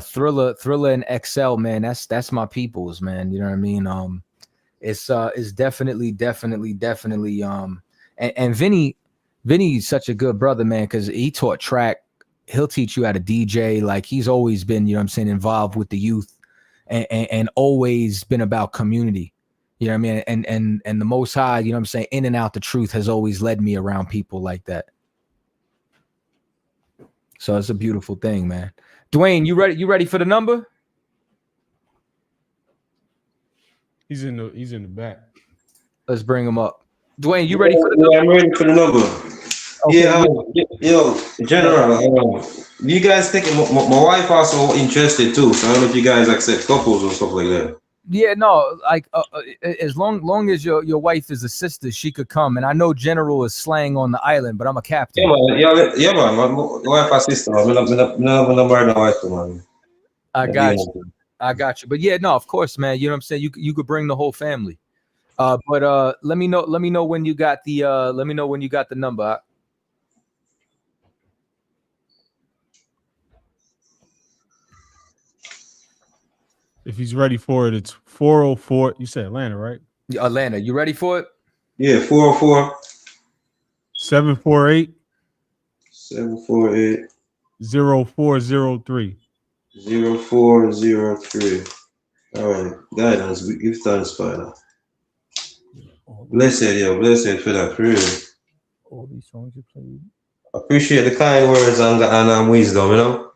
Thriller and XL, man, that's my peoples, man. You know what I mean? It's definitely and Vinny's such a good brother, man, because he taught track. He'll teach you how to DJ. Like he's always been, you know what I'm saying, involved with the youth. And always been about community, you know what I mean? And the Most High, you know what I'm saying, in and out the truth has always led me around people like that. So it's a beautiful thing, man. Dwayne, you ready? You ready for the number? He's in the back. Let's bring him up. Dwayne, you ready for the number? number? I'm ready for the number. Okay. General, you guys think my wife also interested too, so I don't know if you guys accept couples or stuff like that. Yeah, no, like as long as your wife is a sister, she could come. And I know General is slang on the island, but I'm a captain. Yeah, man. My wife and sister, man. I'm not married my wife, man. I got you. But yeah, no, of course, man. You know what I'm saying? You could bring the whole family. But let me know when you got the number. If he's ready for it, it's 404. You said Atlanta, right? Atlanta, you ready for it? Yeah, 404 748 748 0403. 0403. All right, guidance. We give thanks, Father. Blessed for that prayer. All these songs you played. Appreciate the kind words and wisdom, you know.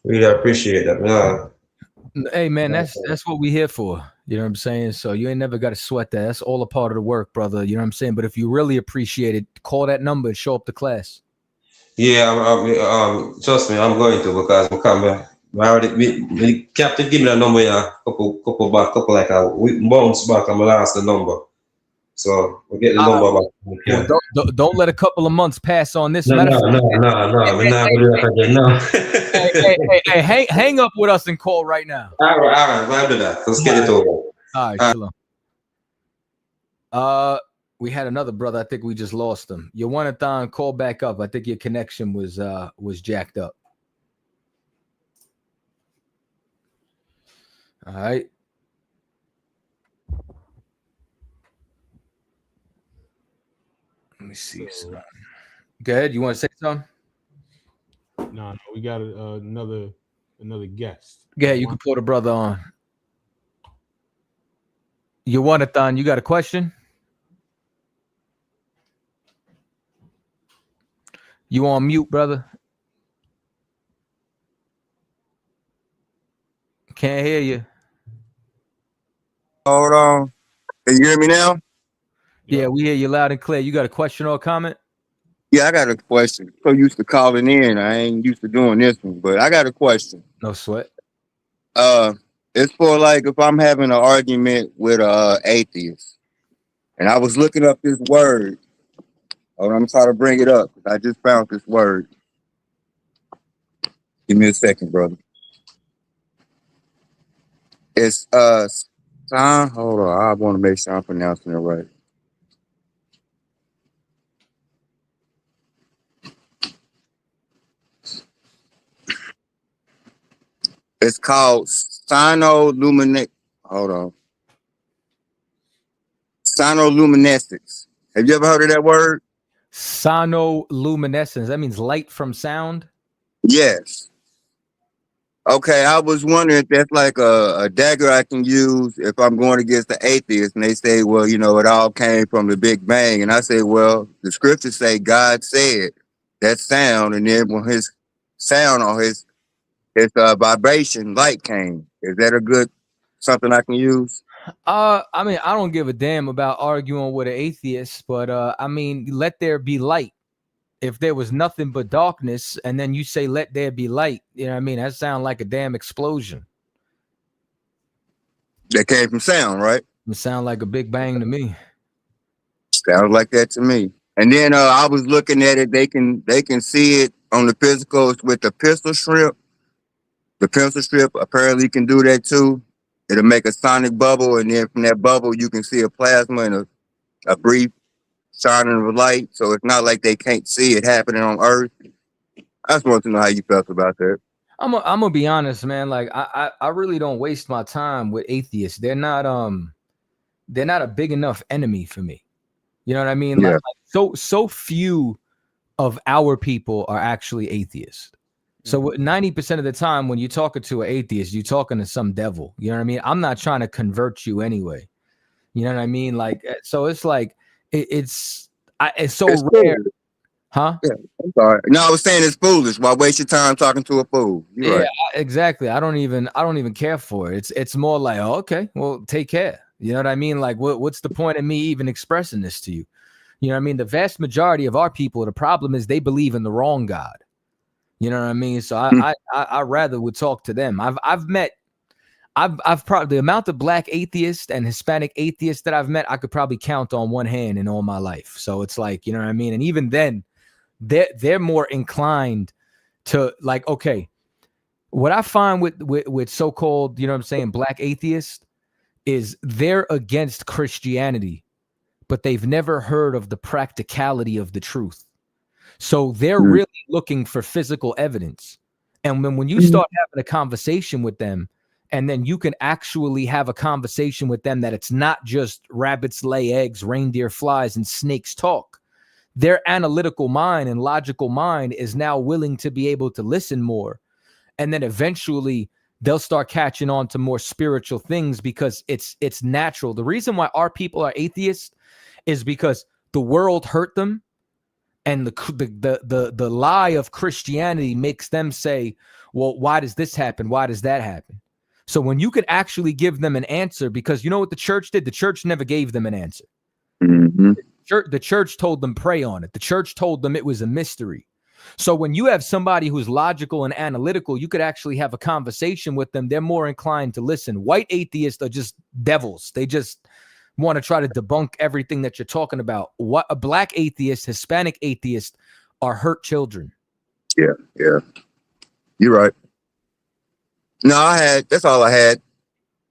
Really appreciate that, man. Hey man, that's what we here for. You know what I'm saying? So you ain't never got to sweat that. That's all a part of the work, brother. You know what I'm saying? But if you really appreciate it, call that number and show up to class. Yeah, trust me, I'm going to because I'm coming. The captain give me that number, yeah, couple like a week bounce back and I lost the number. So we'll get the number back. Well, don't let a couple of months pass on this. No. We're not gonna do that again. No. Hey, hang up with us and call right now. All right. We'll do that. Let's get it over. All right, shalom. We had another brother. I think we just lost him. Yawanathan, call back up. I think your connection was jacked up. All right. Let me see. Go ahead. You want to say something? No, we got another guest. Go ahead. You can pull the brother on. Yawanathan, you got a question? You on mute, brother? Can't hear you. Hold on. Can you hear me now? Yeah, we hear you loud and clear. You got a question or a comment? Yeah, I got a question. So used to calling in. I ain't used to doing this one, but I got a question. No sweat. It's for like if I'm having an argument with a atheist, and I was looking up this word. Hold on, I'm trying to bring it up. I just found this word. Give me a second, brother. It's hold on. I want to make sure I'm pronouncing it right. It's called sinoluminescence. Hold on. Sinoluminescence. Have you ever heard of that word? Sonoluminescence. That means light from sound? Yes. Okay, I was wondering if that's like a dagger I can use if I'm going against the atheist, and they say, well, you know, it all came from the Big Bang. And I say, well, the scriptures say God said that sound, and then when his sound or his vibration light came. Is that a good something I can use? I mean, I don't give a damn about arguing with an atheist, but I mean, let there be light. If there was nothing but darkness, and then you say, let there be light, you know what I mean? That sounds like a damn explosion. That came from sound, right? It sounds like a big bang to me. Sounds like that to me. And then I was looking at it. They can see it on the physicals with the pistol strip. The pencil strip apparently can do that too. It'll make a sonic bubble, and then from that bubble, you can see a plasma and a brief shining of light. So it's not like they can't see it happening on Earth. I just want to know how you felt about that. I'm gonna be honest, man. Like I really don't waste my time with atheists. They're not a big enough enemy for me. You know what I mean? Yeah. Like so few of our people are actually atheists. So 90% of the time when you're talking to an atheist, you're talking to some devil. You know what I mean? I'm not trying to convert you anyway. You know what I mean? Like, so it's like, it's so it's rare. Foolish. Huh? Yeah, I'm sorry. No, I was saying it's foolish. Why waste your time talking to a fool? You're right. Exactly. I don't even care for it. It's more like, oh, okay, well, take care. You know what I mean? Like, what's the point of me even expressing this to you? You know what I mean? The vast majority of our people, the problem is they believe in the wrong God. You know what I mean? So I rather would talk to them. I've probably the amount of black atheists and Hispanic atheists that I've met, I could probably count on one hand in all my life. So it's like, you know what I mean? And even then, they're more inclined to like, okay, what I find with so-called, you know what I'm saying, black atheists is they're against Christianity, but they've never heard of the practicality of the truth. So they're really looking for physical evidence. And when you start having a conversation with them, and then you can actually have a conversation with them that it's not just rabbits lay eggs, reindeer flies, and snakes talk. Their analytical mind and logical mind is now willing to be able to listen more. And then eventually they'll start catching on to more spiritual things because it's natural. The reason why our people are atheists is because the world hurt them. And the lie of Christianity makes them say, well, why does this happen? Why does that happen? So when you could actually give them an answer, because you know what the church did? The church never gave them an answer. Mm-hmm. The church told them pray on it. The church told them it was a mystery. So when you have somebody who's logical and analytical, you could actually have a conversation with them. They're more inclined to listen. White atheists are just devils. They just want to try to debunk everything that you're talking about. What a black atheist, Hispanic atheist are hurt children. Yeah. You're right. No, that's all I had.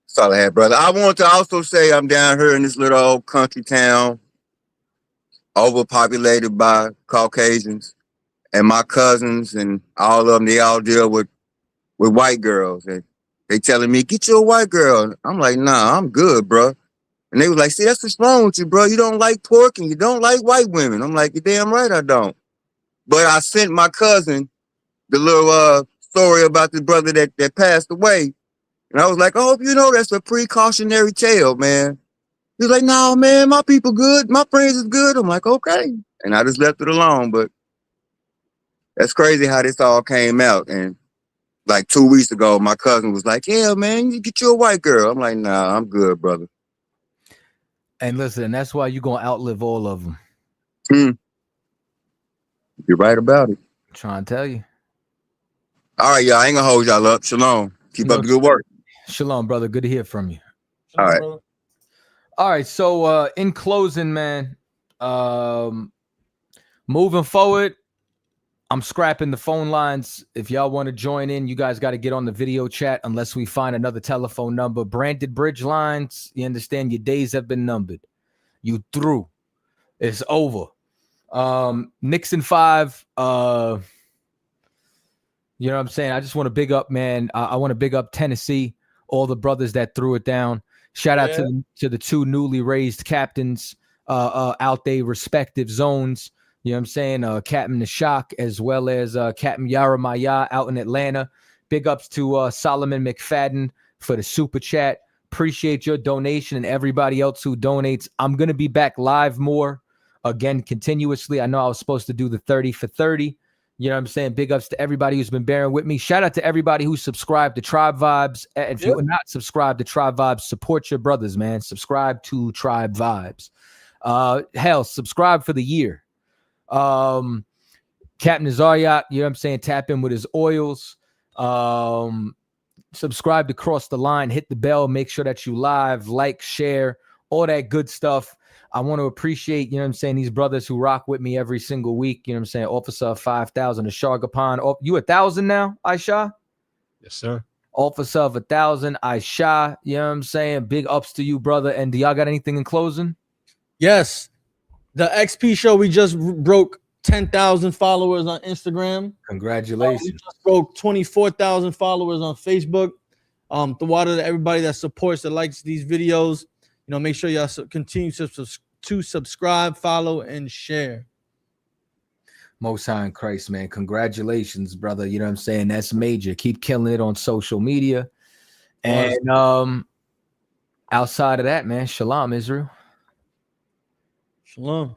That's all I had, brother. I want to also say I'm down here in this little old country town, overpopulated by Caucasians, and my cousins and all of them, they all deal with white girls. And they telling me, get you a white girl. I'm like, nah, I'm good, bro. And they was like, see, that's what's wrong with you, bro. You don't like pork and you don't like white women. I'm like, you're damn right I don't. But I sent my cousin the little story about the brother that passed away. And I was like, I hope you know that's a precautionary tale, man. He was like, no, man, my people good. My friends is good. I'm like, okay. And I just left it alone. But that's crazy how this all came out. And like 2 weeks ago, my cousin was like, yeah, man, you get you a white girl. I'm like, nah, I'm good, brother. And listen, that's why you're going to outlive all of them. You're right about it. I'm trying to tell you. All right, y'all. I ain't gonna hold y'all up. Shalom. Keep up the good work. Shalom, brother. Good to hear from you. All right. Brother. All right. So in closing, man, moving forward, I'm scrapping the phone lines. If y'all want to join in, you guys got to get on the video chat unless we find another telephone number. Branded bridge lines, you understand your days have been numbered. You through. It's over. Nixon 5, you know what I'm saying? I just want to big up, man. I want to big up Tennessee, all the brothers that threw it down. Shout out to the two newly raised captains out their respective zones. You know what I'm saying? Captain Nashak as well as Captain Yaramaya out in Atlanta. Big ups to Solomon McFadden for the super chat. Appreciate your donation and everybody else who donates. I'm going to be back live more again continuously. I know I was supposed to do the 30 for 30. You know what I'm saying? Big ups to everybody who's been bearing with me. Shout out to everybody who subscribed to Tribe Vibes. If you're not subscribed to Tribe Vibes, support your brothers, man. Subscribe to Tribe Vibes. Hell, subscribe for the year. Captain Zaryak, you know what I'm saying? Tap in with his oils. Subscribe to Cross the Line. Hit the bell. Make sure that you live, like, share, all that good stuff. I want to appreciate, you know what I'm saying, these brothers who rock with me every single week. You know what I'm saying? Officer of 5,000, Ashargapan. Oh, you 1,000 now, Aisha? Yes, sir. Officer of 1,000, Aisha. You know what I'm saying? Big ups to you, brother. And do y'all got anything in closing? Yes. The XP show, we just broke 10,000 followers on Instagram. Congratulations. We just broke 24,000 followers on Facebook. The water to everybody that supports, that likes these videos. You know, make sure y'all continue to subscribe, follow, and share. Most High in Christ, man. Congratulations, brother. You know what I'm saying? That's major. Keep killing it on social media. And outside of that, man, shalom, Israel. Shalom.